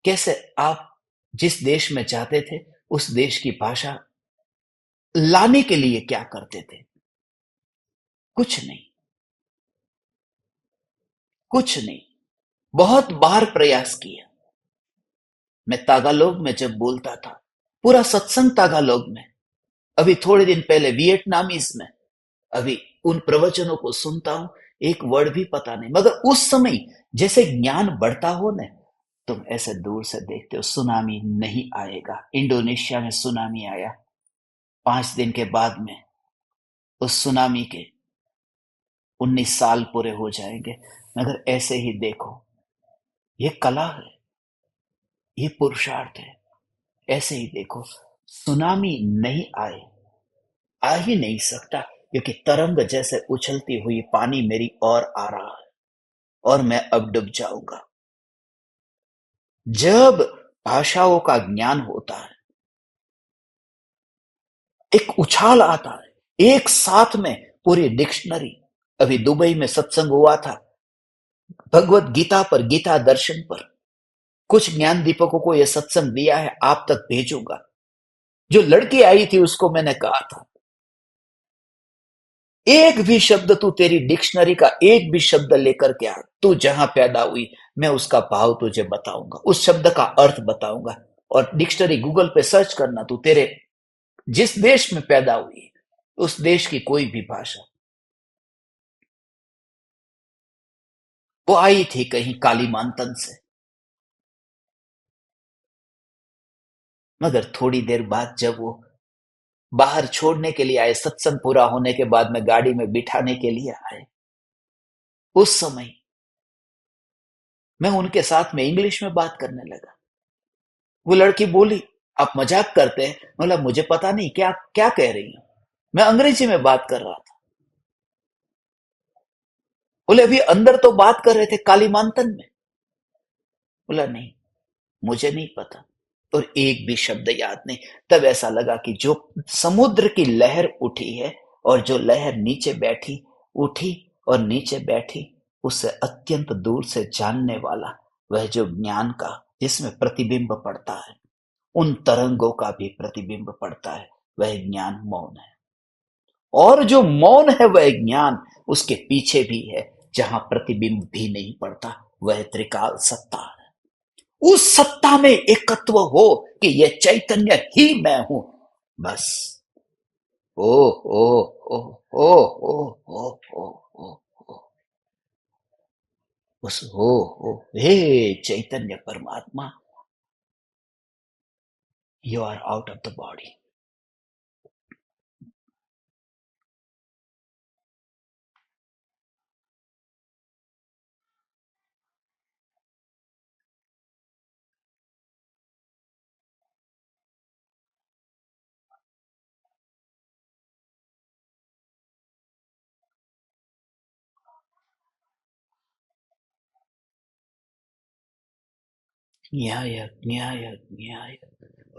कैसे आप जिस देश में जाते थे उस देश की भाषा लाने के लिए क्या करते थे? कुछ नहीं, कुछ नहीं। बहुत बार प्रयास किया। मैं तागालोग में जब बोलता था, पूरा सत्संग तागालोग में, अभी थोड़े दिन पहले वियतनामीज में, अभी उन प्रवचनों को सुनता हूं, एक वर्ड भी पता नहीं। मगर उस समय जैसे ज्ञान बढ़ता हो ना, तुम ऐसे दूर से देखते हो सुनामी नहीं आएगा। इंडोनेशिया में सुनामी आया, 5 दिन के बाद में उस सुनामी के 19 साल पूरे हो जाएंगे। मगर ऐसे ही देखो, ये कला है, ये पुरुषार्थ है। ऐसे ही देखो, सुनामी नहीं आए, आ ही नहीं सकता, क्योंकि तरंग जैसे उछलती हुई पानी मेरी ओर आ रहा है और मैं अब डूब जाऊंगा। जब भाषाओं का ज्ञान होता है, एक उछाल आता है, एक साथ में पूरी डिक्शनरी। अभी दुबई में सत्संग हुआ था भगवत गीता पर, गीता दर्शन पर। कुछ ज्ञान दीपकों को यह सत्संग दिया है, आप तक भेजूंगा। जो लड़की आई थी उसको मैंने कहा था, एक भी शब्द तू, तेरी डिक्शनरी का एक भी शब्द लेकर के आ, तू जहां पैदा हुई, मैं उसका भाव तुझे बताऊंगा, उस शब्द का अर्थ बताऊंगा। और डिक्शनरी गूगल पे सर्च करना, तू तेरे जिस देश में पैदा हुई उस देश की कोई भी भाषा। वो आई थी कहीं कालीमांतन से, मगर थोड़ी देर बाद जब वो बाहर छोड़ने के लिए आए, सत्संग पूरा होने के बाद में गाड़ी में बिठाने के लिए आए, उस समय मैं उनके साथ में इंग्लिश में बात करने लगा। वो लड़की बोली, आप मजाक करते हैं? मतलब मुझे पता नहीं क्या क्या कह रही हूं। मैं अंग्रेजी में बात कर रहा था। बोले अभी अंदर तो बात कर रहे थे कालीमांतन में। बोला नहीं, मुझे नहीं पता, और एक भी शब्द याद नहीं। तब ऐसा लगा कि जो समुद्र की लहर उठी है और जो लहर नीचे बैठी, उठी और नीचे बैठी, उससे अत्यंत दूर से जानने वाला वह जो ज्ञान का, जिसमें प्रतिबिंब पड़ता है, उन तरंगों का भी प्रतिबिंब पड़ता है, वह ज्ञान मौन है। और जो मौन है वह ज्ञान, उसके पीछे भी है जहां प्रतिबिंब भी नहीं पड़ता, वह त्रिकाल सत्ता है। उस सत्ता में एकत्व हो कि यह चैतन्य ही मैं हूं, बस। ओ ओ ओ ओ ओ ओ ओ ओ ओ उस ओ हे चैतन्य परमात्मा, you are out of the body. न्याय न्याय न्याय।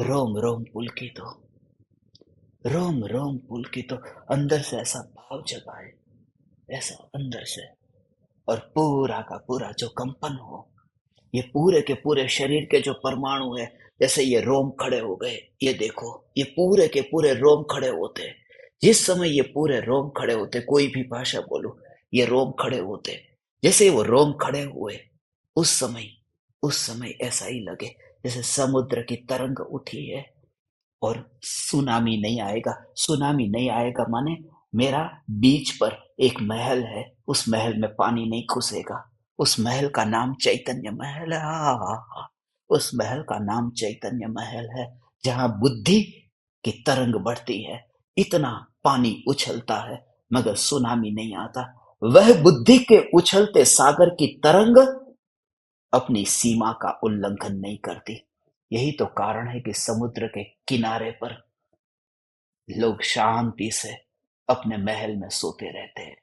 रोम रोम पुलकित हो, रोम रोम पुलकित हो। अंदर से ऐसा भाव जगाए, ऐसा अंदर से, और पूरा का पूरा जो कंपन हो, ये पूरे के पूरे शरीर के जो परमाणु है, जैसे ये रोम खड़े हो गए। ये देखो, ये पूरे के पूरे रोम खड़े होते हैं। जिस समय ये पूरे रोम खड़े होते, कोई भी भाषा बोलो, ये रोम खड़े होते। जैसे वो रोम खड़े हुए, उस समय, उस समय ऐसा ही लगे जैसे समुद्र की तरंग उठी है। और सुनामी नहीं आएगा। सुनामी नहीं आएगा माने मेरा बीच पर एक महल है, उस महल में पानी नहीं घुसेगा। उस महल का नाम चैतन्य महल है। उस महल का नाम चैतन्य महल है, जहां बुद्धि की तरंग बढ़ती है। इतना पानी उछलता है मगर सुनामी नहीं आता। वह बुद्धि के उछलते सागर की तरंग अपनी सीमा का उल्लंघन नहीं करती। यही तो कारण है कि समुद्र के किनारे पर लोग शांति से अपने महल में सोते रहते हैं।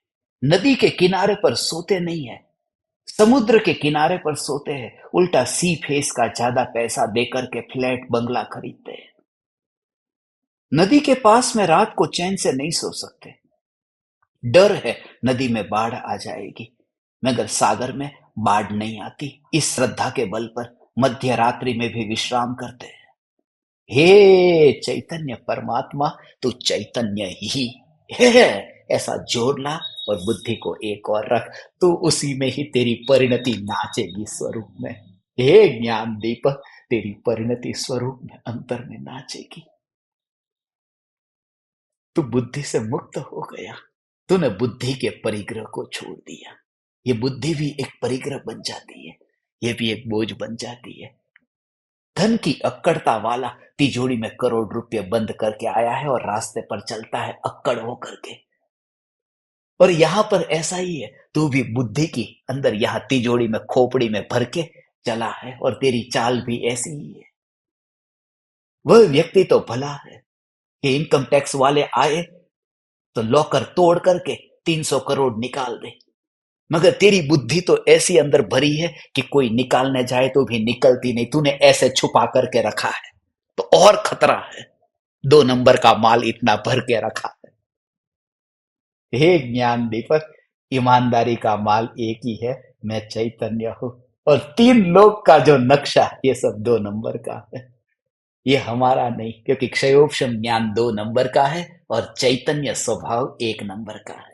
नदी के किनारे पर सोते नहीं है, समुद्र के किनारे पर सोते हैं। उल्टा सी फेस का ज्यादा पैसा देकर के फ्लैट बंगला खरीदते हैं। नदी के पास में रात को चैन से नहीं सो सकते, डर है नदी में बाढ़ आ जाएगी। मगर सागर में बाढ़ नहीं आती। इस श्रद्धा के बल पर मध्य रात्रि में भी विश्राम करते हैं। हे चैतन्य परमात्मा, तू चैतन्य ही है, ऐसा जोड़ ला और बुद्धि को एक और रख। तू उसी में ही तेरी परिणति नाचेगी स्वरूप में। हे ज्ञान दीपक, तेरी परिणति स्वरूप में अंतर में नाचेगी। तू बुद्धि से मुक्त हो गया। तूने बुद्धि के परिग्रह को छोड़ दिया। ये बुद्धि भी एक परिग्रह बन जाती है, ये भी एक बोझ बन जाती है। धन की अक्कड़ता वाला तिजोरी में करोड़ रुपए बंद करके आया है और रास्ते पर चलता है अक्कड़ होकर के। और यहां पर ऐसा ही है, तू भी बुद्धि की अंदर यहां तिजोरी में खोपड़ी में भर के चला है, और तेरी चाल भी ऐसी ही है। वह व्यक्ति तो भला है कि इनकम टैक्स वाले आए तो लॉकर तोड़ करके 300 करोड़ निकाल दे। मगर तेरी बुद्धि तो ऐसी अंदर भरी है कि कोई निकालने जाए तो भी निकलती नहीं। तूने ऐसे छुपा करके रखा है, तो और खतरा है। 2 नंबर का माल इतना भर के रखा है। हे ज्ञान दीपक, ईमानदारी का माल एक ही है, मैं चैतन्य हूं। और 3 लोक का जो नक्शा, ये सब 2 नंबर का है। ये हमारा नहीं, क्योंकि क्षयोपम ज्ञान 2 नंबर का है और चैतन्य स्वभाव 1 नंबर का है।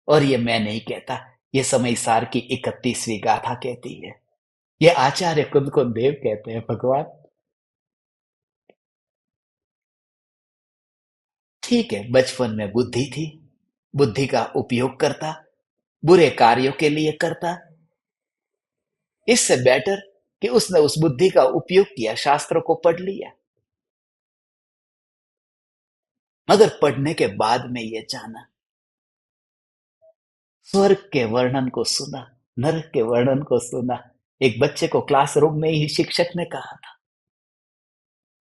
और ये मैं नहीं कहता, ये समय सार की 31वीं गाथा कहती है। ये आचार्य कुंद को देव कहते हैं। भगवान ठीक है, बचपन में बुद्धि थी, बुद्धि का उपयोग करता, बुरे कार्यों के लिए करता। इससे बेटर कि उसने उस बुद्धि का उपयोग किया, शास्त्रों को पढ़ लिया। मगर पढ़ने के बाद में ये जाना, स्वर्ग के वर्णन को सुना, नरक के वर्णन को सुना। एक बच्चे को क्लासरूम में ही शिक्षक ने कहा था,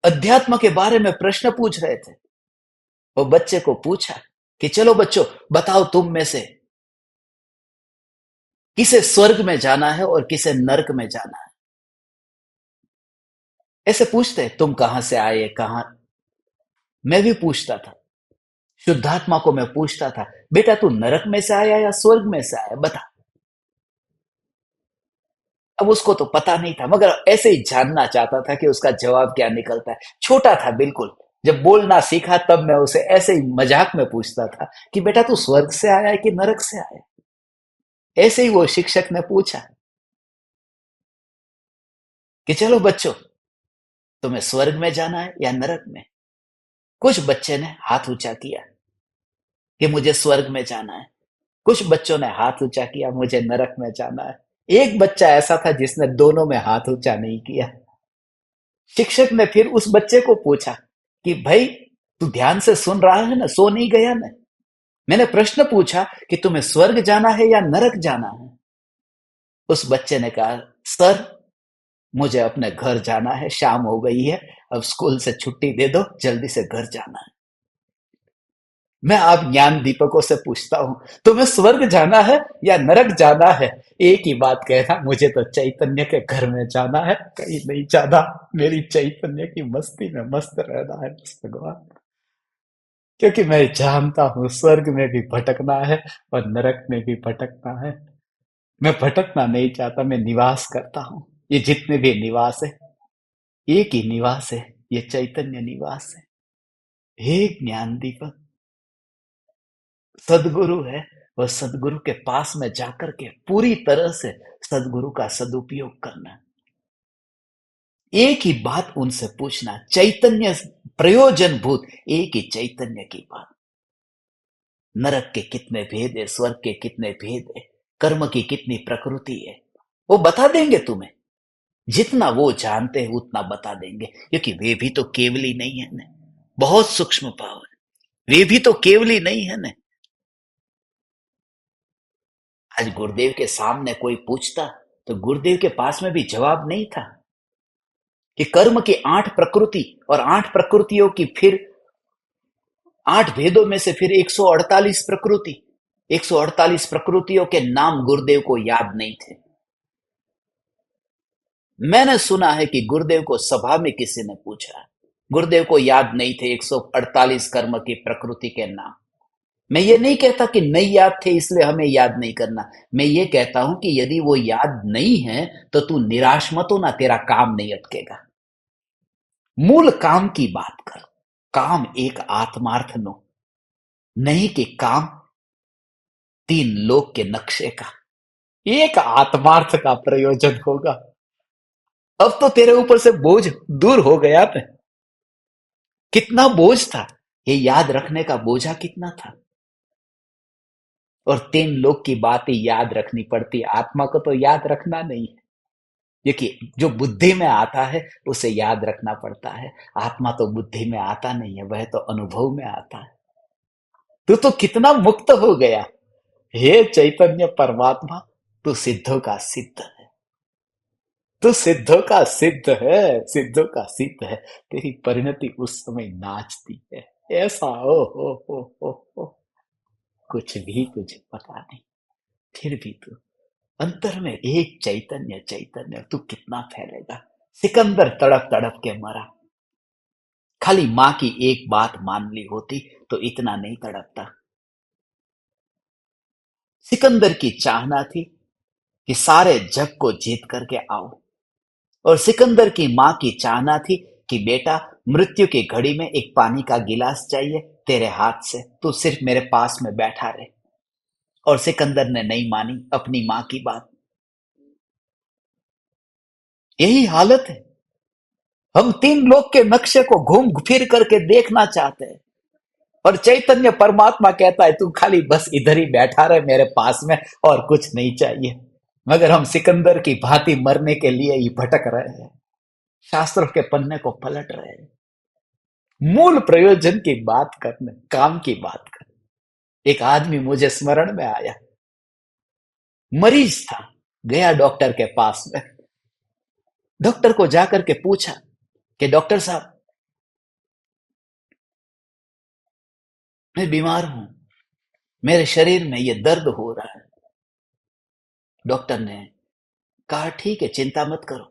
अध्यात्म के बारे में प्रश्न पूछ रहे थे। वो बच्चे को पूछा कि चलो बच्चों, बताओ तुम में से किसे स्वर्ग में जाना है और किसे नरक में जाना है। ऐसे पूछते, तुम कहां से आए, कहां। मैं भी पूछता था, शुद्धात्मा को मैं पूछता था, बेटा तू नरक में से आया या स्वर्ग में से आया, बता। अब उसको तो पता नहीं था, मगर ऐसे ही जानना चाहता था कि उसका जवाब क्या निकलता है। छोटा था बिल्कुल। जब बोलना सीखा तब मैं उसे ऐसे ही मजाक में पूछता था कि बेटा तू स्वर्ग से आया है कि नरक से आया है। ऐसे ही वो शिक्षक ने पूछा कि चलो बच्चों, तुम्हें स्वर्ग में जाना है या नरक में। कुछ बच्चे ने हाथ ऊंचा किया कि मुझे स्वर्ग में जाना है, कुछ बच्चों ने हाथ ऊंचा किया मुझे नरक में जाना है। एक बच्चा ऐसा था जिसने दोनों में हाथ ऊंचा नहीं किया। शिक्षक ने फिर उस बच्चे को पूछा कि भाई, तू ध्यान से सुन रहा है ना, सो नहीं गया ना? मैंने प्रश्न पूछा कि तुम्हें स्वर्ग जाना है या नरक जाना है। उस बच्चे ने कहा, सर, मुझे अपने घर जाना है, शाम हो गई है, अब स्कूल से छुट्टी दे दो, जल्दी से घर जाना है। मैं आप ज्ञान दीपकों से पूछता हूं, तुम्हें स्वर्ग जाना है या नरक जाना है? एक ही बात कहना, मुझे तो चैतन्य के घर में जाना है, कहीं नहीं जाना। मेरी चैतन्य की मस्ती में मस्त रहना है बस भगवान। क्योंकि मैं जानता हूं स्वर्ग में भी भटकना है और नरक में भी भटकना है। मैं भटकना नहीं चाहता, मैं निवास करता हूं। ये जितने भी निवास है, एक ही निवास है, ये चैतन्य निवास है। हे ज्ञान दीपक, सदगुरु है, वह सदगुरु के पास में जाकर के पूरी तरह से सदगुरु का सदुपयोग करना। एक ही बात उनसे पूछना, चैतन्य प्रयोजन भूत, एक ही चैतन्य की बात। नरक के कितने भेद है, स्वर्ग के कितने भेद है, कर्म की कितनी प्रकृति है, वो बता देंगे तुम्हें। जितना वो जानते हैं उतना बता देंगे, क्योंकि वे भी तो केवली नहीं है ना, बहुत सूक्ष्म भाव है, वे भी तो केवली नहीं है ना। आज गुरुदेव के सामने कोई पूछता तो गुरुदेव के पास में भी जवाब नहीं था कि कर्म की 8 प्रकृति और 8 प्रकृतियों की फिर 8 भेदों में से फिर 148 प्रकृति, 148 प्रकृतियों के नाम गुरुदेव को याद नहीं थे। मैंने सुना है कि गुरुदेव को सभा में किसी ने पूछा, गुरुदेव को याद नहीं थे 148 कर्म की प्रकृति के नाम। मैं ये नहीं कहता कि नहीं याद थे इसलिए हमें याद नहीं करना, मैं ये कहता हूं कि यदि वो याद नहीं है तो तू निराश मत हो ना, तेरा काम नहीं अटकेगा। मूल काम की बात कर, काम एक आत्मार्थ नो, नहीं कि काम 3 लोक के नक्शे का। एक आत्मार्थ का प्रयोजन होगा। अब तो तेरे ऊपर से बोझ दूर हो गया पे। कितना बोझ था, ये याद रखने का बोझा कितना था। और 3 लोक की बातें याद रखनी पड़ती, आत्मा को तो याद रखना नहीं है। देखिए, जो बुद्धि में आता है उसे याद रखना पड़ता है, आत्मा तो बुद्धि में आता नहीं है, वह तो अनुभव में आता है। तू तो कितना मुक्त हो गया, हे चैतन्य परमात्मा, तू सिद्धों का सिद्ध है, तू सिद्धों का सिद्ध है, सिद्धों का सिद्ध है। तेरी परिणति उस समय नाचती है, ऐसा हो कुछ भी तुझे पता नहीं, फिर भी तू अंतर में एक चैतन्य, चैतन्य तू कितना फैलेगा। सिकंदर तड़प तड़प के मरा, खाली मां की एक बात मान ली होती तो इतना नहीं तड़पता। सिकंदर की चाहना थी कि सारे जग को जीत करके आओ, और सिकंदर की मां की चाहना थी कि बेटा, मृत्यु की घड़ी में एक पानी का गिलास चाहिए तेरे हाथ से, तू सिर्फ मेरे पास में बैठा रहे। और सिकंदर ने नहीं मानी अपनी मां की बात। यही हालत है, हम 3 लोक के नक्शे को घूम फिर करके देखना चाहते हैं, और चैतन्य परमात्मा कहता है तू खाली बस इधर ही बैठा रहे मेरे पास में, और कुछ नहीं चाहिए। मगर हम सिकंदर की भांति मरने के लिए ही भटक रहे हैं, शास्त्रों के पन्ने को पलट रहे हैं। मूल प्रयोजन की बात करने, काम की बात कर। एक आदमी मुझे स्मरण में आया, मरीज था, गया डॉक्टर के पास में। डॉक्टर को जाकर के पूछा कि डॉक्टर साहब, मैं बीमार हूं, मेरे शरीर में ये दर्द हो रहा है। डॉक्टर ने कहा, ठीक है, चिंता मत करो,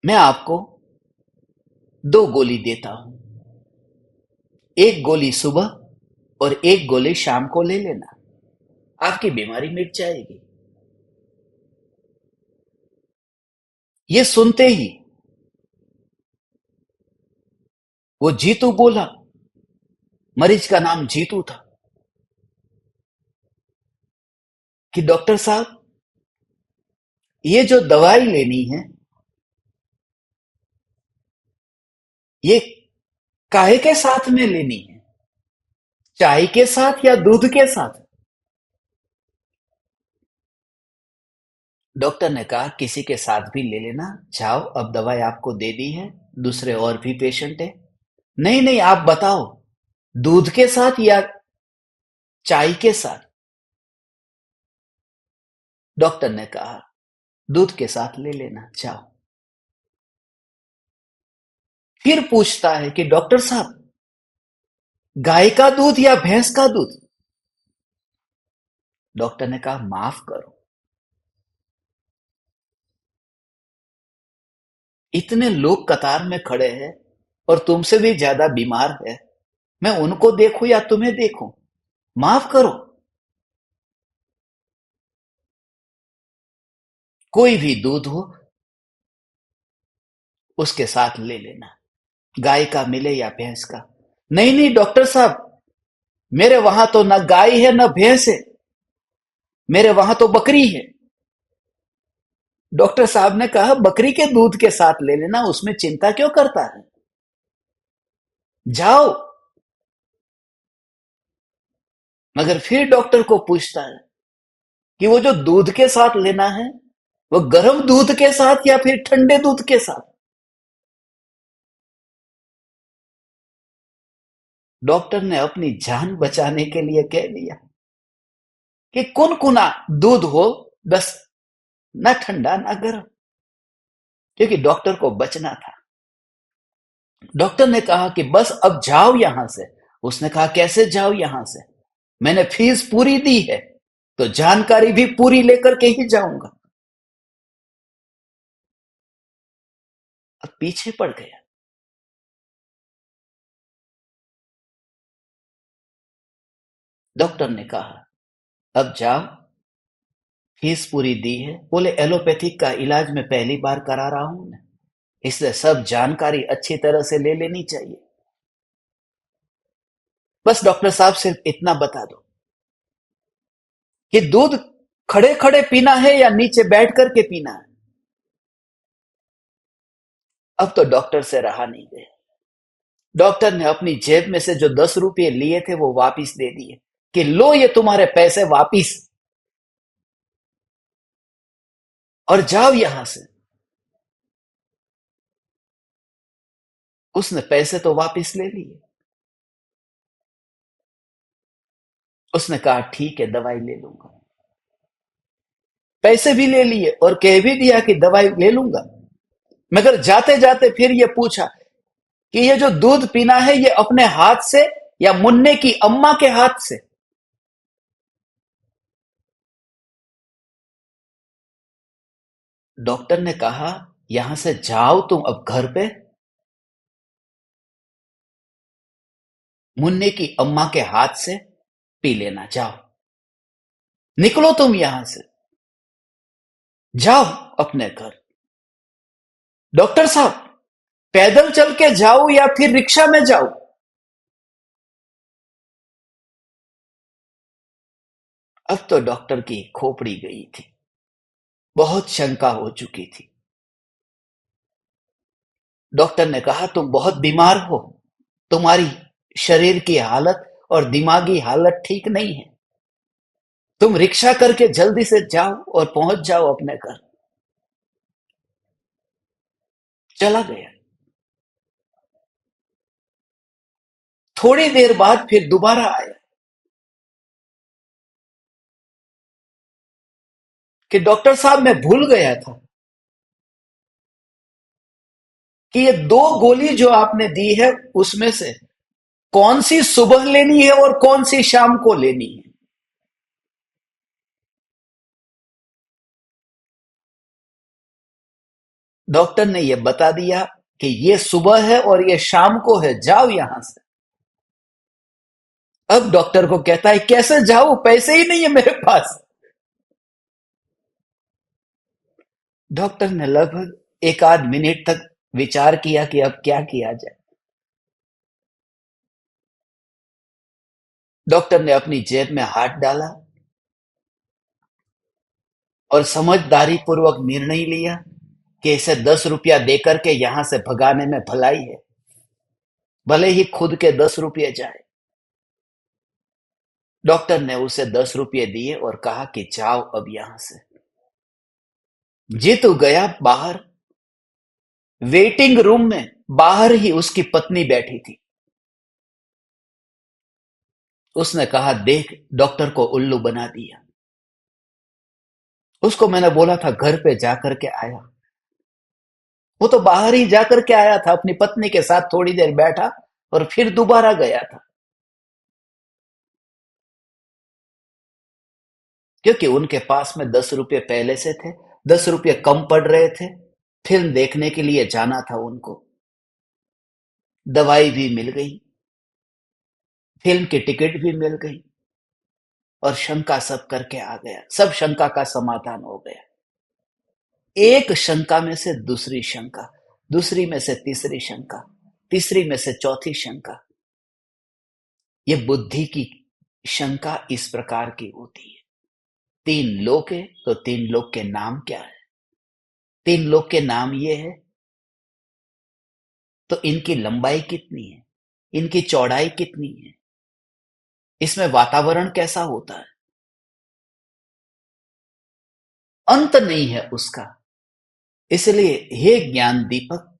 मैं आपको 2 गोली देता हूं, एक गोली सुबह और एक गोली शाम को ले लेना, आपकी बीमारी मिट जाएगी। ये सुनते ही वो जीतू बोला, मरीज का नाम जीतू था, कि डॉक्टर साहब, ये जो दवाई लेनी है, ये काहे के साथ में लेनी है? चाय के साथ या दूध के साथ? डॉक्टर ने कहा किसी के साथ भी ले लेना, जाओ, अब दवाई आपको दे दी है, दूसरे और भी पेशेंट है। नहीं नहीं, आप बताओ, दूध के साथ या चाय के साथ? डॉक्टर ने कहा दूध के साथ ले लेना, जाओ। फिर पूछता है कि डॉक्टर साहब, गाय का दूध या भैंस का दूध? डॉक्टर ने कहा माफ करो, इतने लोग कतार में खड़े हैं और तुमसे भी ज्यादा बीमार है, मैं उनको देखूं या तुम्हें देखूं? माफ करो, कोई भी दूध हो उसके साथ ले लेना, गाय का मिले या भैंस का। नहीं नहीं डॉक्टर साहब, मेरे वहां तो न गाय है न भैंस है, मेरे वहां तो बकरी है। डॉक्टर साहब ने कहा बकरी के दूध के साथ ले लेना, उसमें चिंता क्यों करता है, जाओ। मगर फिर डॉक्टर को पूछता है कि वो जो दूध के साथ लेना है, वो गर्म दूध के साथ या फिर ठंडे दूध के साथ? डॉक्टर ने अपनी जान बचाने के लिए कह दिया कि कुनकुना दूध हो बस, ना ठंडा ना गर्म, क्योंकि डॉक्टर को बचना था। डॉक्टर ने कहा कि बस अब जाओ यहां से। उसने कहा कैसे जाओ यहां से, मैंने फीस पूरी दी है, तो जानकारी भी पूरी लेकर के ही जाऊंगा। अब पीछे पड़ गया। डॉक्टर ने कहा अब जाओ, फीस पूरी दी है। बोले एलोपैथिक का इलाज मैं पहली बार करा रहा हूं ना, इसलिए सब जानकारी अच्छी तरह से ले लेनी चाहिए। बस डॉक्टर साहब सिर्फ इतना बता दो कि दूध खड़े खड़े पीना है या नीचे बैठ करके पीना है। अब तो डॉक्टर से रहा नहीं गया। डॉक्टर ने अपनी जेब में से जो 10 रुपये लिए थे वो वापिस दे दिए कि लो ये तुम्हारे पैसे वापिस, और जाओ यहां से। उसने पैसे तो वापिस ले लिए। उसने कहा ठीक है, दवाई ले लूंगा। पैसे भी ले लिए और कह भी दिया कि दवाई ले लूंगा। मगर जाते जाते फिर ये पूछा कि ये जो दूध पीना है ये अपने हाथ से या मुन्ने की अम्मा के हाथ से? डॉक्टर ने कहा यहां से जाओ तुम अब घर पे, मुन्ने की अम्मा के हाथ से पी लेना, जाओ, निकलो तुम यहां से, जाओ अपने घर। डॉक्टर साहब, पैदल चल के जाऊं या फिर रिक्शा में जाऊं? अब तो डॉक्टर की खोपड़ी गई थी, बहुत शंका हो चुकी थी। डॉक्टर ने कहा तुम बहुत बीमार हो, तुम्हारी शरीर की हालत और दिमागी हालत ठीक नहीं है, तुम रिक्शा करके जल्दी से जाओ और पहुंच जाओ अपने घर। चला गया। थोड़ी देर बाद फिर दोबारा आया कि डॉक्टर साहब मैं भूल गया था कि ये 2 गोली जो आपने दी है उसमें से कौन सी सुबह लेनी है और कौन सी शाम को लेनी है। डॉक्टर ने यह बता दिया कि ये सुबह है और ये शाम को है, जाओ यहां से। अब डॉक्टर को कहता है कैसे जाऊं, पैसे ही नहीं है मेरे पास। डॉक्टर ने लगभग एक आध मिनट तक विचार किया कि अब क्या किया जाए। डॉक्टर ने अपनी जेब में हाथ डाला और समझदारी पूर्वक निर्णय लिया कि इसे 10 रुपया देकर के यहां से भगाने में भलाई है, भले ही खुद के 10 रुपये जाए। डॉक्टर ने उसे 10 रुपये दिए और कहा कि जाओ अब यहां से। जीतू गया बाहर। वेटिंग रूम में बाहर ही उसकी पत्नी बैठी थी। उसने कहा, देख, डॉक्टर को उल्लू बना दिया। उसको मैंने बोला था घर पे जाकर के आया। वो तो बाहर ही जाकर के आया था, अपनी पत्नी के साथ थोड़ी देर बैठा और फिर दोबारा गया था, क्योंकि उनके पास में 10 रुपये पहले से थे। 10 रुपये कम पड़ रहे थे। फिल्म देखने के लिए जाना था उनको। दवाई भी मिल गई, फिल्म की टिकट भी मिल गई और शंका सब करके आ गया। सब शंका का समाधान हो गया। एक शंका में से दूसरी शंका, दूसरी में से तीसरी शंका, तीसरी में से चौथी शंका। ये बुद्धि की शंका इस प्रकार की होती है। 3 लोक है तो 3 लोक के नाम क्या है? 3 लोक के नाम ये है, तो इनकी लंबाई कितनी है, इनकी चौड़ाई कितनी है, इसमें वातावरण कैसा होता है, अंत नहीं है उसका। इसलिए हे ज्ञान दीपक,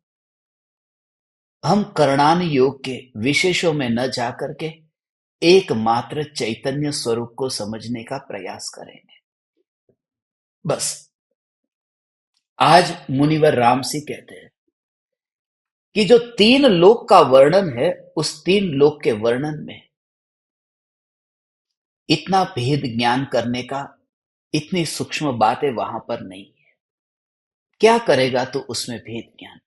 हम करणान योग के विशेषों में न जाकर के एकमात्र चैतन्य स्वरूप को समझने का प्रयास करेंगे। बस आज मुनिवर रामसी कहते हैं कि जो 3 लोक का वर्णन है, उस 3 लोक के वर्णन में इतना भेद ज्ञान करने का, इतनी सूक्ष्म बातें वहां पर नहीं है। क्या करेगा तो उसमें भेद ज्ञान।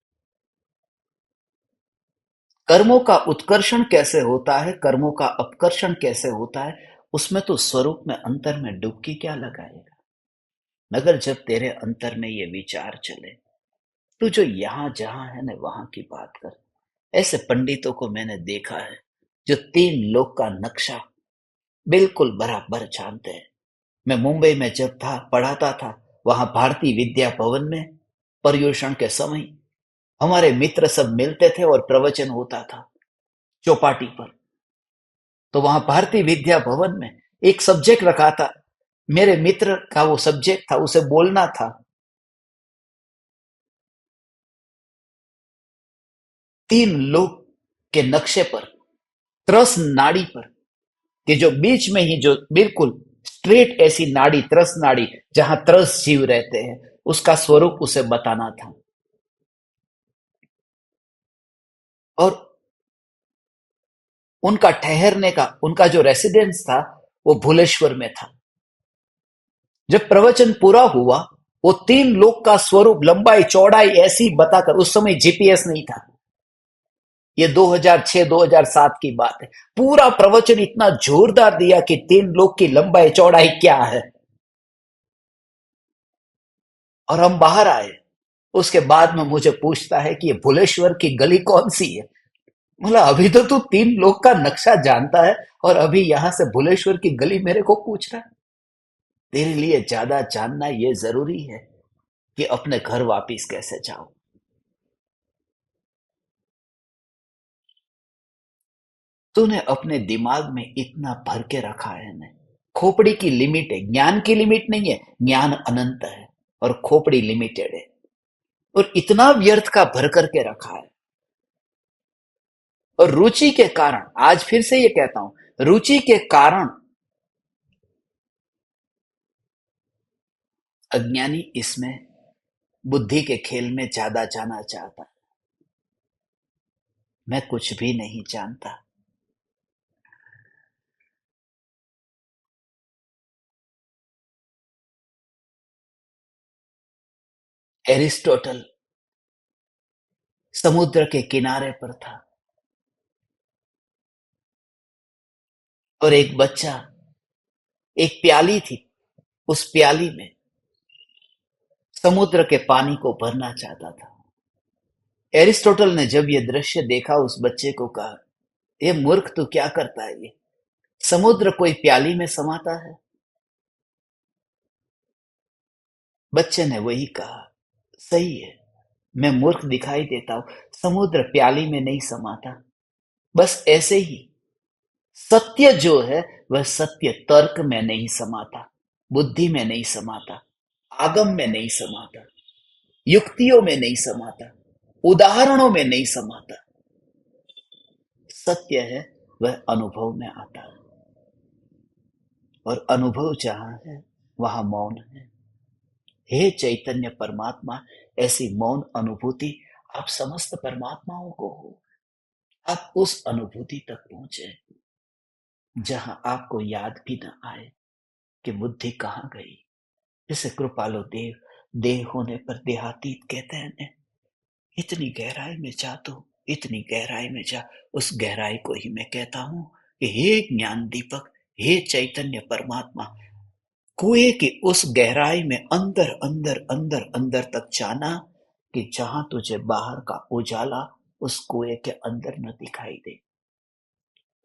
कर्मों का उत्कर्षण कैसे होता है, कर्मों का अपकर्षण कैसे होता है, उसमें तो स्वरूप में अंतर में डुबकी क्या लगाएगा। मगर जब तेरे अंतर में ये विचार चले, तू जो यहां जहां है ना वहां की बात कर। ऐसे पंडितों को मैंने देखा है जो 3 लोक का नक्शा बिल्कुल बराबर जानते हैं। मैं मुंबई में जब था, पढ़ाता था, वहां भारतीय विद्या भवन में पर्युषण के समय हमारे मित्र सब मिलते थे और प्रवचन होता था चौपाटी पर। तो वहां भारतीय विद्या भवन में एक सब्जेक्ट रखा था। मेरे मित्र का वो सब्जेक्ट था, उसे बोलना था 3 लोक के नक्शे पर, त्रस नाड़ी पर, कि जो बीच में ही जो बिल्कुल स्ट्रेट ऐसी नाड़ी, त्रस नाड़ी, जहां त्रस जीव रहते हैं, उसका स्वरूप उसे बताना था। और उनका ठहरने का, उनका जो रेसिडेंस था वो भुलेश्वर में था। जब प्रवचन पूरा हुआ, वो 3 लोक का स्वरूप, लंबाई चौड़ाई ऐसी बताकर, उस समय जीपीएस नहीं था, ये 2006-2007 की बात है, पूरा प्रवचन इतना जोरदार दिया कि 3 लोक की लंबाई चौड़ाई क्या है। और हम बाहर आए। उसके बाद में मुझे पूछता है कि ये भुलेश्वर की गली कौन सी है। बोला, अभी तो तू 3 लोक का नक्शा जानता है और अभी यहां से भुलेश्वर की गली मेरे को पूछ रहा है। तेरे लिए ज्यादा जानना यह जरूरी है कि अपने घर वापिस कैसे जाओ। तूने अपने दिमाग में इतना भर के रखा है ना। खोपड़ी की लिमिट है, ज्ञान की लिमिट नहीं है। ज्ञान अनंत है और खोपड़ी लिमिटेड है। और इतना व्यर्थ का भर करके रखा है। और रुचि के कारण, आज फिर से ये कहता हूं, रुचि के कारण अज्ञानी इसमें बुद्धि के खेल में ज्यादा जाना चाहता है। मैं कुछ भी नहीं जानता। एरिस्टोटल समुद्र के किनारे पर था और एक बच्चा, एक प्याली थी, उस प्याली में समुद्र के पानी को भरना चाहता था। एरिस्टोटल ने जब यह दृश्य देखा, उस बच्चे को कहा, ये मूर्ख, तू क्या करता है? ये समुद्र कोई प्याली में समाता है? बच्चे ने वही कहा, सही है, मैं मूर्ख दिखाई देता हूं, समुद्र प्याली में नहीं समाता। बस ऐसे ही सत्य जो है वह सत्य तर्क में नहीं समाता, बुद्धि में नहीं समाता, आगम में नहीं समाता, युक्तियों में नहीं समाता, उदाहरणों में नहीं समाता। सत्य है वह अनुभव में आता है, और अनुभव जहां है वहां मौन है। हे चैतन्य परमात्मा, ऐसी मौन अनुभूति आप समस्त परमात्माओं को हो। आप उस अनुभूति तक पहुंचे जहां आपको याद भी न आए कि बुद्धि कहाँ गई। जैसे कृपालो देव देह होने पर देहातीत कहते हैं न, इतनी गहराई में जा, तो इतनी गहराई में जा। उस गहराई को ही मैं कहता हूं कि हे ज्ञान दीपक, हे चैतन्य परमात्मा, कुएं की उस गहराई में अंदर अंदर अंदर अंदर तक जाना कि जहां तुझे बाहर का उजाला उस कुएं के अंदर न दिखाई दे।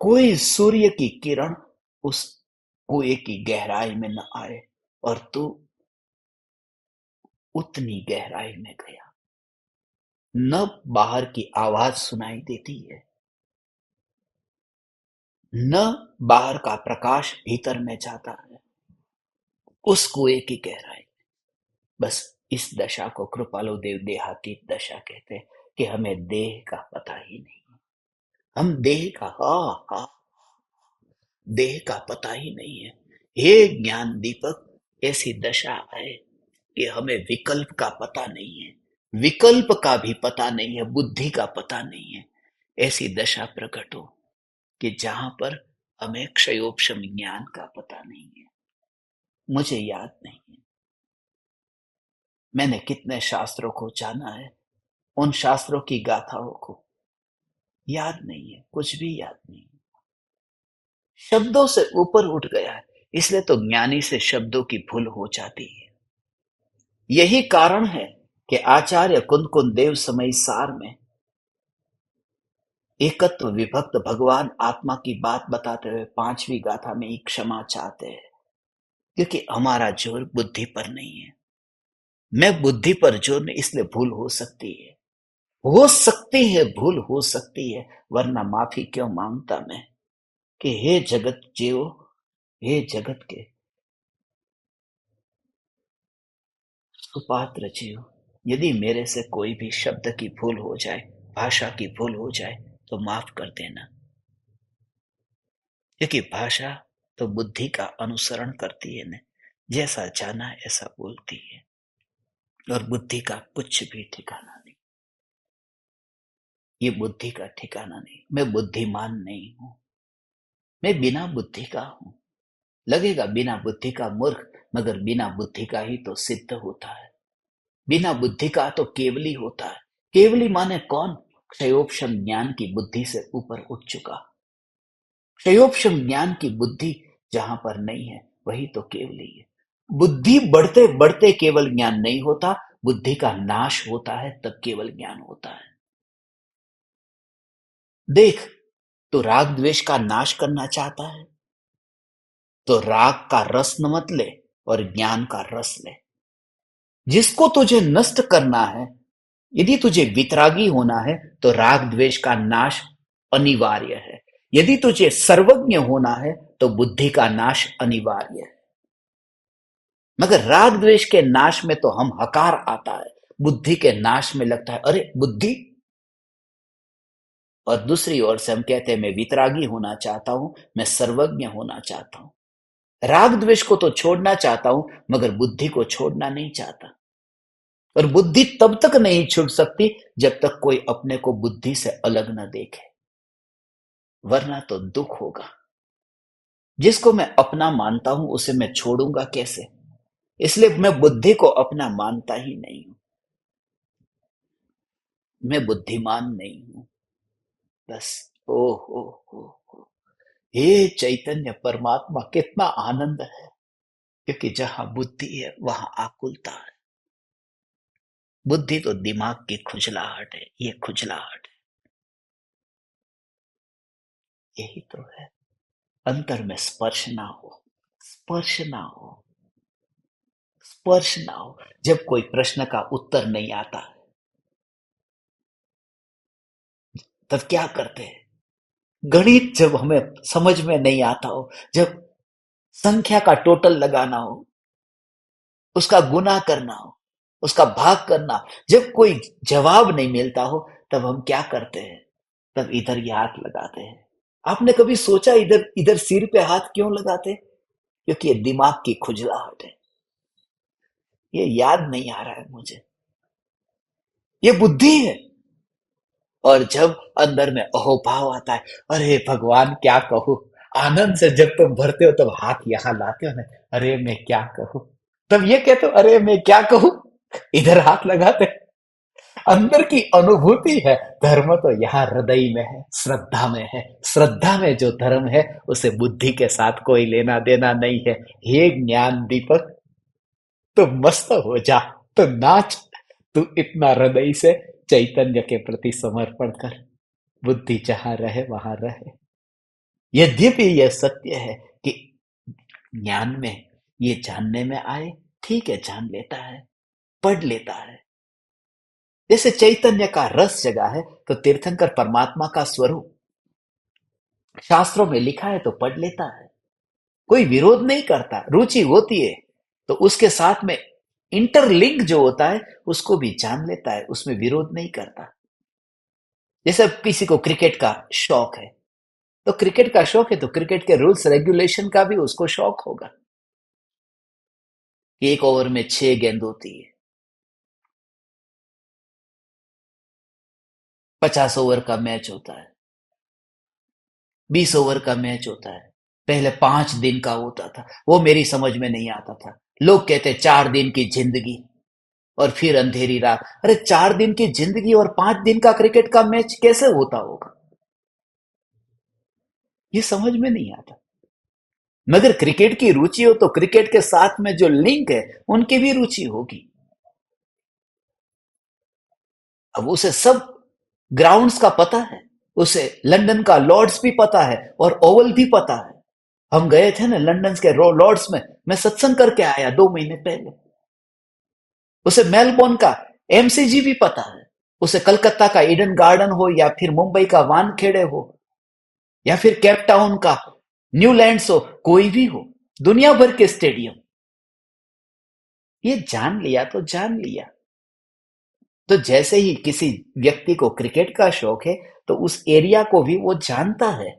कोई सूर्य की किरण उस कुएं की गहराई में न आए, और तू उतनी गहराई में गया। न बाहर की आवाज सुनाई देती है, न बाहर का प्रकाश भीतर में जाता है, उस कुएं की गहराई। बस इस दशा को कृपालु देव देहातीत दशा कहते हैं कि हमें देह का पता ही नहीं। हम देह का देह का पता ही नहीं है। हे ज्ञान दीपक, ऐसी दशा आए कि हमें विकल्प का पता नहीं है, विकल्प का भी पता नहीं है, बुद्धि का पता नहीं है। ऐसी दशा प्रकट हो कि जहां पर हमें क्षयोपशम ज्ञान का पता नहीं है। मुझे याद नहीं है मैंने कितने शास्त्रों को जाना है, उन शास्त्रों की गाथाओं को याद नहीं है, कुछ भी याद नहीं है। शब्दों से ऊपर उठ गया है, इसलिए तो ज्ञानी से शब्दों की भूल हो जाती है। यही कारण है कि आचार्य कुंद कुंद देव समय सार में एकत्व विभक्त भगवान आत्मा की बात बताते हुए पांचवी गाथा में ही क्षमा चाहते हैं, क्योंकि हमारा जोर बुद्धि पर नहीं है। मैं बुद्धि पर जोर नहीं, इसलिए भूल हो सकती है, भूल हो सकती है, वरना माफी क्यों मांगता मैं कि हे जगत जीव, हे जगत के सुपात्र जीव, यदि मेरे से कोई भी शब्द की भूल हो जाए, भाषा की भूल हो जाए, तो माफ कर देना। क्योंकि भाषा तो बुद्धि का अनुसरण करती है न, जैसा जाना ऐसा बोलती है, और बुद्धि का कुछ भी ठिकाना नहीं। ये बुद्धि का ठिकाना नहीं। मैं बुद्धिमान नहीं हूं, मैं बिना बुद्धि का हूं। लगेगा बिना बुद्धि का मूर्ख, मगर बिना बुद्धि का ही तो सिद्ध होता है। बिना बुद्धि का तो केवली होता है। केवली माने कौन? क्षयोपशम ज्ञान की बुद्धि से ऊपर उठ चुका। क्षयोपशम ज्ञान की बुद्धि जहां पर नहीं है, वही तो केवली है। बुद्धि बढ़ते बढ़ते केवल ज्ञान नहीं होता, बुद्धि का नाश होता है तब केवल ज्ञान होता है। देख, तो राग द्वेष का नाश करना चाहता है तो राग का रस न मत ले और ज्ञान का रस ले। जिसको तुझे नष्ट करना है, यदि तुझे वितरागी होना है तो राग द्वेष का नाश अनिवार्य है। यदि तुझे सर्वज्ञ होना है तो बुद्धि का नाश अनिवार्य है। मगर राग द्वेष के नाश में तो हम हकार आता है, बुद्धि के नाश में लगता है अरे बुद्धि। और दूसरी ओर से हम कहते हैं मैं वितरागी होना चाहता हूं, मैं सर्वज्ञ होना चाहता हूं। राग द्वेष को तो छोड़ना चाहता हूं, मगर बुद्धि को छोड़ना नहीं चाहता। और बुद्धि तब तक नहीं छूट सकती जब तक कोई अपने को बुद्धि से अलग न देखे, वरना तो दुख होगा। जिसको मैं अपना मानता हूं उसे मैं छोड़ूंगा कैसे? इसलिए मैं बुद्धि को अपना मानता ही नहीं हूं। मैं बुद्धिमान नहीं हूं। बस ओ हो। हे चैतन्य परमात्मा, कितना आनंद है, क्योंकि जहां बुद्धि है वहां आकुलता है। बुद्धि तो दिमाग की खुजलाहट है, ये खुजलाहट है, यही तो है। अंतर में स्पर्श ना हो, स्पर्श ना हो, स्पर्श ना हो, जब कोई प्रश्न का उत्तर नहीं आता, तब क्या करते हैं? गणित जब हमें समझ में नहीं आता हो, जब संख्या का टोटल लगाना हो, उसका गुना करना हो, उसका भाग करना, जब कोई जवाब नहीं मिलता हो, तब हम क्या करते हैं? तब इधर ये हाथ लगाते हैं। आपने कभी सोचा इधर इधर सिर पे हाथ क्यों लगाते? क्योंकि ये दिमाग की खुजलाहट है। ये याद नहीं आ रहा है मुझे, ये बुद्धि है। और जब अंदर में अहोभाव आता है, अरे भगवान क्या कहूं, आनंद से जब तुम भरते हो तब हाथ यहां लाते हो ना, अरे मैं क्या कहूं, तब ये कहते हो अरे मैं क्या कहूं, इधर हाथ लगाते हो। अंदर की अनुभूति है। धर्म तो यहाँ हृदय में है, श्रद्धा में है। श्रद्धा में जो धर्म है, उसे बुद्धि के साथ कोई लेना देना नहीं है। हे ज्ञान दीपक, तू मस्त हो जा, तू नाच, तू इतना हृदय से चैतन्य के प्रति समर्पण कर। बुद्धि जहां रहे वहां रहे। यद्यपि यह सत्य है कि ज्ञान में ये जानने में आए, ठीक है, जान लेता है, पढ़ लेता है। जैसे चैतन्य का रस जगा है, तो तीर्थंकर परमात्मा का स्वरूप शास्त्रों में लिखा है तो पढ़ लेता है। कोई विरोध नहीं करता, रुचि होती है तो उसके साथ में इंटरलिंक जो होता है उसको भी जान लेता है, उसमें विरोध नहीं करता। जैसे अब किसी को क्रिकेट का शौक है, तो क्रिकेट का शौक है तो क्रिकेट के रूल्स रेगुलेशन का भी उसको शौक होगा कि एक ओवर में 6 गेंद होती है, 50 ओवर का मैच होता है, 20 ओवर का मैच होता है। पहले 5 दिन का होता था, वो मेरी समझ में नहीं आता था। लोग कहते 4 दिन की जिंदगी और फिर अंधेरी रात। अरे 4 दिन की जिंदगी और 5 दिन का क्रिकेट का मैच कैसे होता होगा, ये समझ में नहीं आता। मगर क्रिकेट की रुचि हो तो क्रिकेट के साथ में जो लिंक है उनकी भी रुचि होगी। अब उसे सब ग्राउंड्स का पता है, उसे लंदन का लॉर्ड्स भी पता है और ओवल भी पता है। हम गए थे ना लंदन के लॉर्ड्स में, मैं सत्संग करके आया 2 महीने पहले। उसे मेलबोर्न का एमसीजी भी पता है, उसे कलकत्ता का ईडन गार्डन हो या फिर मुंबई का वानखेड़े हो या फिर केप टाउन का न्यूलैंड्स हो, कोई भी हो, दुनिया भर के स्टेडियम, ये जान लिया तो जान लिया। तो जैसे ही किसी व्यक्ति को क्रिकेट का शौक है तो उस एरिया को भी वो जानता है।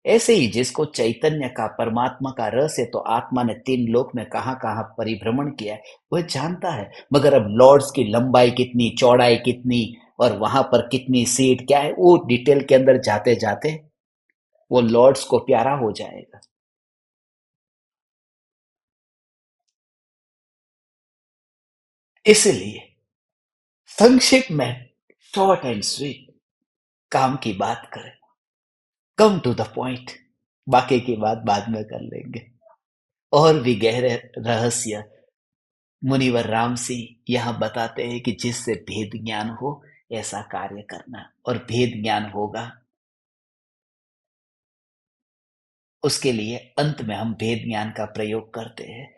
ऐसे ही जिसको चैतन्य का, परमात्मा का रस है, तो आत्मा ने 3 लोक में कहां कहां परिभ्रमण किया है वह जानता है। मगर अब लॉर्ड्स की लंबाई कितनी, चौड़ाई कितनी और वहां पर कितनी सीट क्या है, वो डिटेल के अंदर जाते जाते वो लॉर्ड्स को प्यारा हो जाएगा। इसलिए संक्षिप्त में, शॉर्ट एंड स्वीट, काम की बात करें, कम टू द पॉइंट, बाकी की बात बाद में कर लेंगे। और भी गहरे रहस्य मुनिवर राम सिंह यहाँ बताते हैं कि जिससे भेद ज्ञान हो ऐसा कार्य करना, और भेद ज्ञान होगा उसके लिए अंत में हम भेद ज्ञान का प्रयोग करते हैं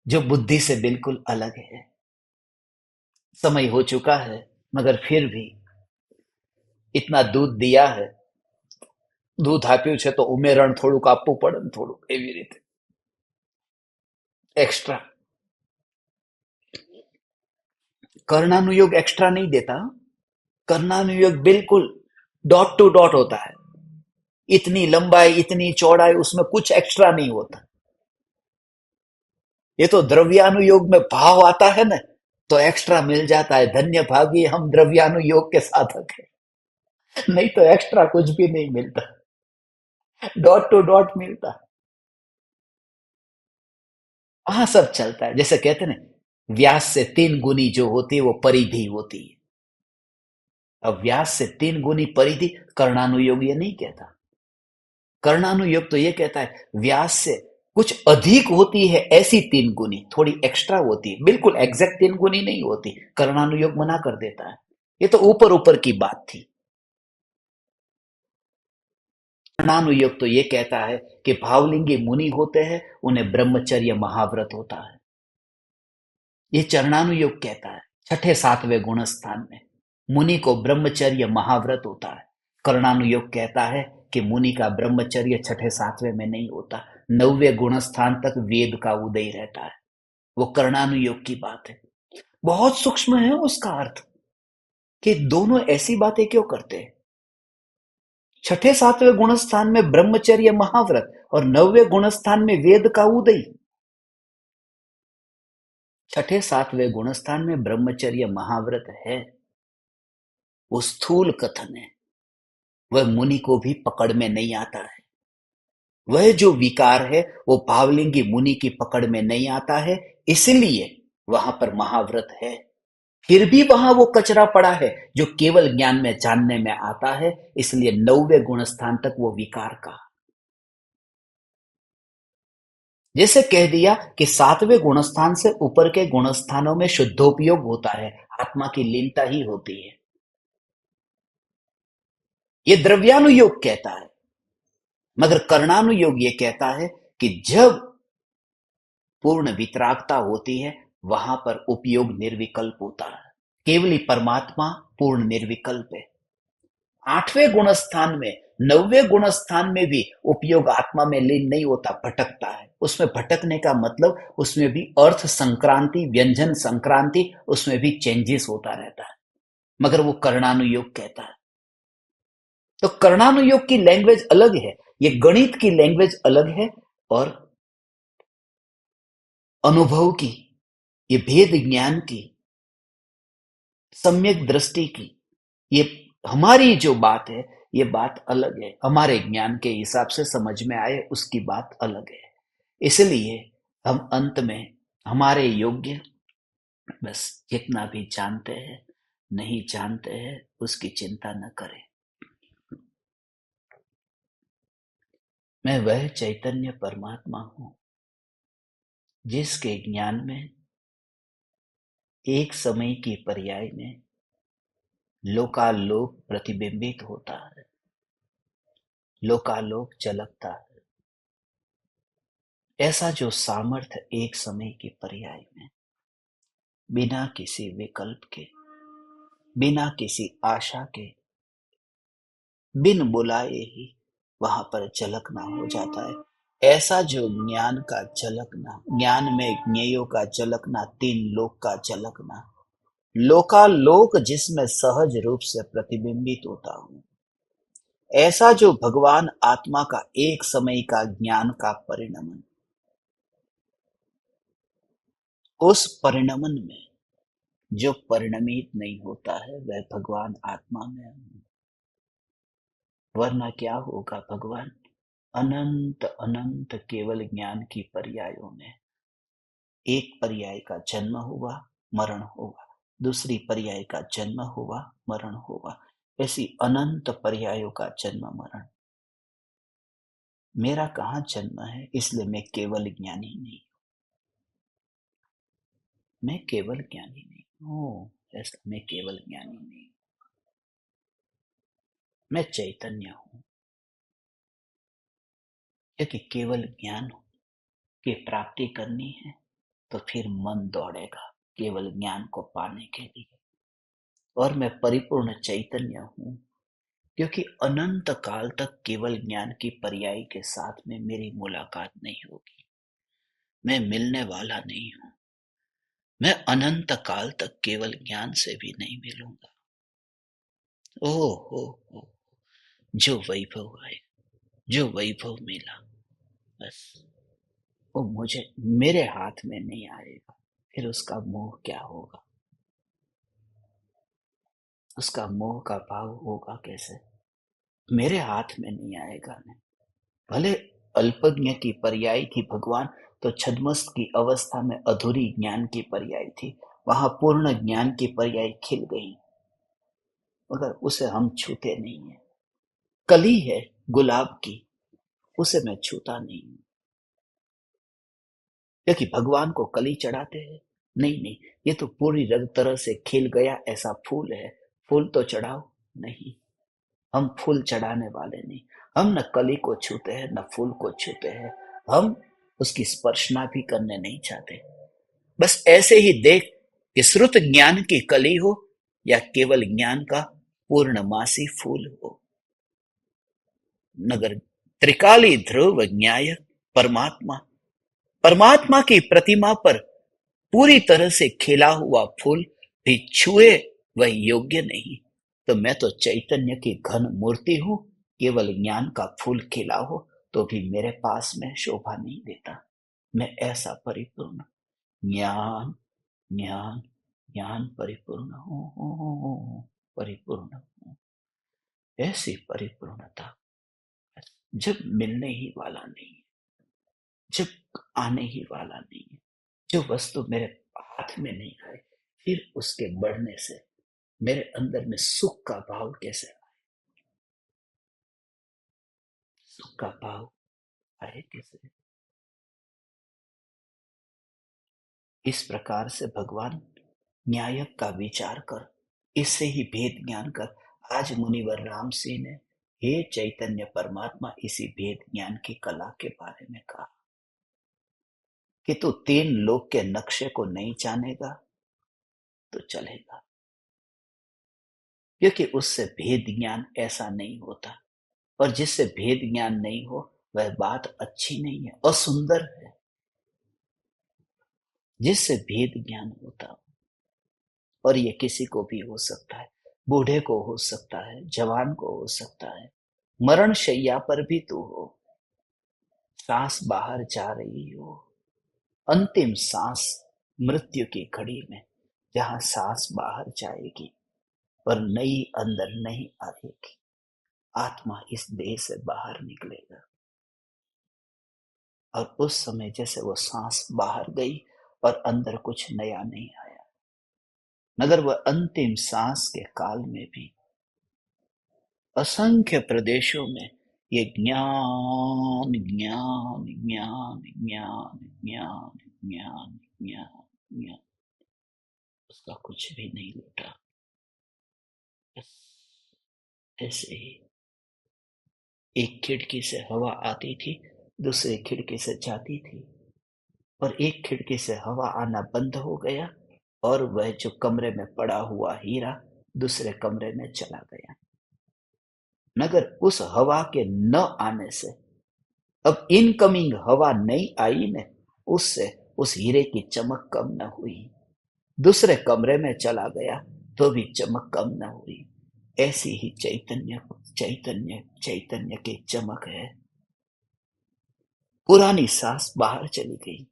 जो बुद्धि से बिल्कुल अलग है। समय हो चुका है, मगर फिर भी इतना दूध दिया है, दूध આપ્યું છે તો ઉમેરણ થોડુંક આપવું પડે ને, થોડુંક એવી રીતે एक्स्ट्रा। कर्णानुयोग एक्स्ट्रा नहीं देता। कर्णानुयोग बिल्कुल डॉट टू डॉट होता है। इतनी लंबाई, इतनी चौड़ाई, उसमें कुछ एक्स्ट्रा नहीं होता। ये तो द्रव्यानुयोग में भाव आता है ना, तो एक्स्ट्रा मिल जाता है। धन्य भागी हम द्रव्यानुयोग के साधक हैं, नहीं तो एक्स्ट्रा कुछ भी नहीं मिलता, डॉट टू डॉट मिलता। वहां सब चलता है। जैसे कहते हैं ना, व्यास से 3 गुनी जो होती है वो परिधि होती है। अब व्यास से 3 गुनी परिधि कर्णानुयोग ये नहीं कहता। कर्णानुयोग तो ये कहता है व्यास से कुछ अधिक होती है ऐसी 3 गुनी, थोड़ी एक्स्ट्रा होती है, बिल्कुल एग्जैक्ट 3 गुनी नहीं होती। कर्णानुयोग मना कर देता है। ये तो ऊपर ऊपर की बात थी। कर्णानुयोग तो ये कहता है कि भावलिंगी मुनि होते हैं, उन्हें ब्रह्मचर्य महाव्रत होता है। ये चरणानुयोग कहता है। छठे सातवें गुण स्थान में मुनि को ब्रह्मचर्य महाव्रत होता है। कर्णानुयोग कहता है कि मुनि का ब्रह्मचर्य छठे सातवें में नहीं होता, नौवें गुण स्थान तक वेद का उदय रहता है। वो कर्णानुयोग की बात है। बहुत सूक्ष्म है उसका अर्थ कि दोनों ऐसी बातें क्यों करते हैं। छठे सातवें गुण स्थान में ब्रह्मचर्य महाव्रत और नौवें गुण स्थान में वेद का उदय। छठे सातवें गुण स्थान में ब्रह्मचर्य महाव्रत है, वो स्थूल कथन है, वह मुनि को भी पकड़ में नहीं आता है। वह जो विकार है वो भावलिंगी मुनि की पकड़ में नहीं आता है, इसलिए वहां पर महाव्रत है। फिर भी वहां वो कचरा पड़ा है जो केवल ज्ञान में जानने में आता है, इसलिए नौवें गुण स्थान तक वो विकार का। जैसे कह दिया कि सातवें गुणस्थान से ऊपर के गुणस्थानों में शुद्धोपयोग होता है, आत्मा की लीनता ही होती है। ये द्रव्यानुयोग कहता है, मगर कर्णानुयोग ये कहता है कि जब पूर्ण वितरागता होती है वहां पर उपयोग निर्विकल्प होता है। केवली परमात्मा पूर्ण निर्विकल्प है। आठवें गुण स्थान में, नौवें गुण स्थान में भी उपयोग आत्मा में लीन नहीं होता, भटकता है। उसमें भटकने का मतलब उसमें भी अर्थ संक्रांति, व्यंजन संक्रांति, उसमें भी चेंजेस होता रहता है, मगर वो कर्णानुयोग कहता है। तो कर्णानुयोग की लैंग्वेज अलग है, ये गणित की लैंग्वेज अलग है, और अनुभव की, ये भेद ज्ञान की, सम्यक दृष्टि की, ये हमारी जो बात है ये बात अलग है। हमारे ज्ञान के हिसाब से समझ में आए उसकी बात अलग है। इसलिए हम अंत में हमारे योग्य, बस जितना भी जानते हैं, नहीं जानते हैं उसकी चिंता न करें। मैं वह चैतन्य परमात्मा हूं जिसके ज्ञान में एक समय की पर्याय में लोकालोक प्रतिबिंबित होता है, लोकालोक झलकता है। ऐसा जो सामर्थ्य एक समय की पर्याय में बिना किसी विकल्प के, बिना किसी आशा के, बिन बुलाए ही वहां पर झलकना हो जाता है। ऐसा जो ज्ञान का झलकना, ज्ञान में ज्ञेयों का झलकना, तीन लोक का झलकना, लोकालोक जिसमें सहज रूप से प्रतिबिंबित होता हूं, ऐसा जो भगवान आत्मा का एक समय का ज्ञान का परिणमन, उस परिणमन में जो परिणमित नहीं होता है वह भगवान आत्मा में हूं। वरना क्या होगा भगवान? अनंत अनंत केवल ज्ञान की पर्यायों में एक पर्याय का जन्म हुआ, मरण होगा, दूसरी पर्याय का जन्म हुआ, मरण होगा, ऐसी अनंत पर्यायों का जन्म मरण। मेरा कहाँ जन्म है? इसलिए मैं केवल ज्ञानी नहीं, मैं केवल ज्ञानी नहीं हूँ। ऐसा मैं केवल ज्ञानी नहीं, मैं चैतन्य हूँ। क्योंकि केवल ज्ञान की प्राप्ति करनी है तो फिर मन दौड़ेगा केवल ज्ञान को पाने के लिए। और मैं परिपूर्ण चैतन्य हूँ क्योंकि अनंत काल तक केवल ज्ञान की पर्याय के साथ में मेरी मुलाकात नहीं होगी। मैं मिलने वाला नहीं हूँ। मैं अनंत काल तक केवल ज्ञान से भी नहीं मिलूंगा। ओह हो, जो वैभव आए, जो वैभव मिला, बस वो मुझे, मेरे हाथ में नहीं आएगा, फिर उसका मोह क्या होगा? उसका मोह का भाव होगा कैसे? मेरे हाथ में नहीं आएगा। नहीं, भले अल्पज्ञ की पर्याय थी भगवान, तो छद्मस्त की अवस्था में अधूरी ज्ञान की पर्याय थी, वहां पूर्ण ज्ञान की पर्याय खिल गई, मगर उसे हम छूते नहीं है। कली है गुलाब की, उसे मैं छूता नहीं हूं। क्योंकि भगवान को कली चढ़ाते हैं? नहीं नहीं, ये तो पूरी तरह से खिल गया ऐसा फूल है, फूल तो चढ़ाओ। नहीं, हम फूल चढ़ाने वाले नहीं। हम न कली को छूते हैं न फूल को छूते हैं, हम उसकी स्पर्शना भी करने नहीं चाहते। बस ऐसे ही देख कि श्रुत ज्ञान की कली हो या केवल ज्ञान का पूर्णमासी फूल हो। नगर त्रिकाली ध्रुव न्याय परमात्मा, परमात्मा की प्रतिमा पर पूरी तरह से खिला हुआ फूल भी छुए वह योग्य नहीं। तो मैं तो चैतन्य की घन मूर्ति हूं, केवल ज्ञान का फूल खिला हो तो भी मेरे पास में शोभा नहीं देता। मैं ऐसा परिपूर्ण ज्ञान ज्ञान ज्ञान परिपूर्ण हूं, परिपूर्ण हूं। ऐसी परिपूर्णता जब मिलने ही वाला नहीं है, जब आने ही वाला नहीं है, जो वस्तु मेरे हाथ में नहीं आए, फिर उसके बढ़ने से मेरे अंदर में सुख का भाव कैसे आए? सुख का भाव आए कैसे? इस प्रकार से भगवान न्यायक का विचार कर, इससे ही भेद ज्ञान कर आज मुनिवर राम सिंह ने हे चैतन्य परमात्मा इसी भेद ज्ञान की कला के बारे में कहा कि तू तीन लोक के नक्शे को नहीं जानेगा तो चलेगा, क्योंकि उससे भेद ज्ञान ऐसा नहीं होता, और जिससे भेद ज्ञान नहीं हो वह बात अच्छी नहीं है और सुंदर है। जिससे भेद ज्ञान होता हो, और ये किसी को भी हो सकता है, बूढ़े को हो सकता है, जवान को हो सकता है, मरण शैया पर भी तू हो, सांस बाहर जा रही हो, अंतिम सांस मृत्यु की घड़ी में जहां सांस बाहर जाएगी पर नई अंदर नहीं आएगी, आत्मा इस देह से बाहर निकलेगा, और उस समय जैसे वो सांस बाहर गई और अंदर कुछ नया नहीं आया, मगर वह अंतिम सांस के काल में भी असंख्य प्रदेशों में ये ज्ञान ज्ञान ज्ञान ज्ञान ज्ञान ज्ञान ज्ञान ज्ञान, उसका कुछ भी नहीं लूटा। बस ऐसे ही एक खिड़की से हवा आती थी, दूसरी खिड़की से जाती थी, और एक खिड़की से हवा आना बंद हो गया और वह जो कमरे में पड़ा हुआ हीरा दूसरे कमरे में चला गया। मगर उस हवा के न आने से अब इनकमिंग हवा नहीं आई ने, उससे उस हीरे की चमक कम न हुई, दूसरे कमरे में चला गया तो भी चमक कम न हुई। ऐसी ही चैतन्य चैतन्य चैतन्य की चमक है। पुरानी सांस बाहर चली गई,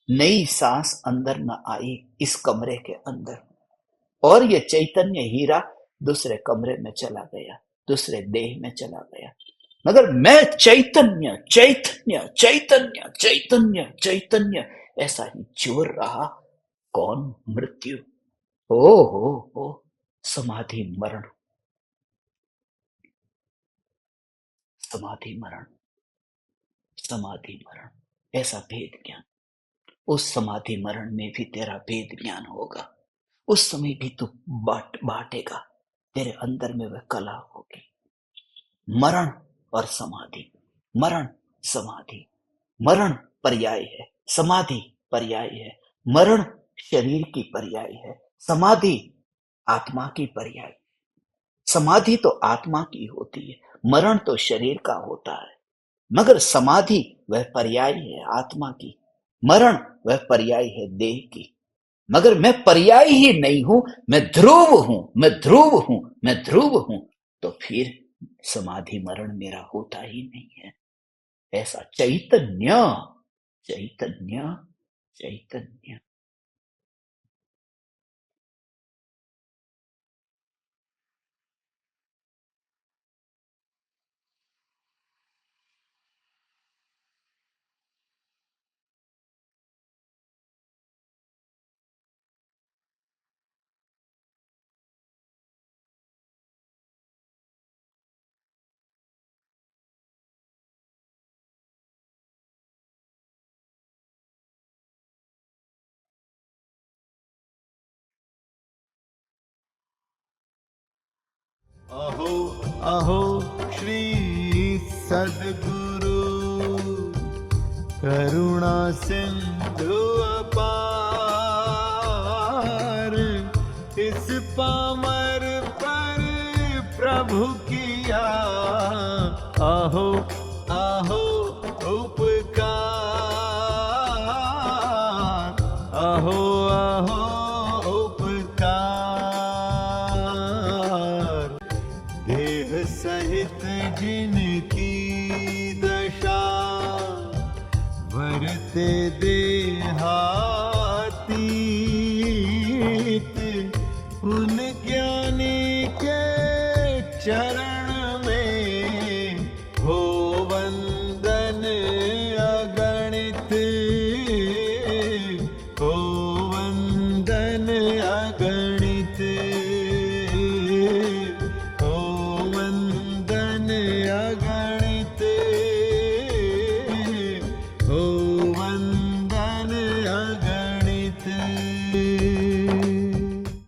नई सांस अंदर न आई इस कमरे के अंदर, और ये चैतन्य हीरा दूसरे कमरे में चला गया, दूसरे देह में चला गया। मगर मैं चैतन्य चैतन्य चैतन्य चैतन्य चैतन्य ऐसा ही जोर रहा। कौन? मृत्यु। हो समाधि मरण, समाधि मरण, समाधि मरण, ऐसा भेद ज्ञान। उस समाधि मरण में भी तेरा भेद ज्ञान होगा, उस समय भी तू बांटेगा, तेरे अंदर में वह कला होगी। मरण और समाधि, मरण समाधि, मरण पर्याय है, समाधि पर्याय है। मरण शरीर की पर्याय है, समाधि आत्मा की पर्याय। समाधि तो आत्मा की होती है, मरण तो शरीर का होता है, मगर समाधि वह पर्याय है आत्मा की, मरण वह पर्याय है देह की। मगर मैं पर्याय ही नहीं हूं, मैं ध्रुव हूं, मैं ध्रुव हूं, मैं ध्रुव हूं, तो फिर समाधि मरण मेरा होता ही नहीं है। ऐसा चैतन्य चैतन्य चैतन्य। अहो अहो श्री सद्गुरु करुणा सिंधु अपार, पामर पर प्रभु किया आहो आहो उपकार, आहो आहो उपकार। देह सहित जिनकी दशा वरते देहातीत, उन ज्ञानी के चरण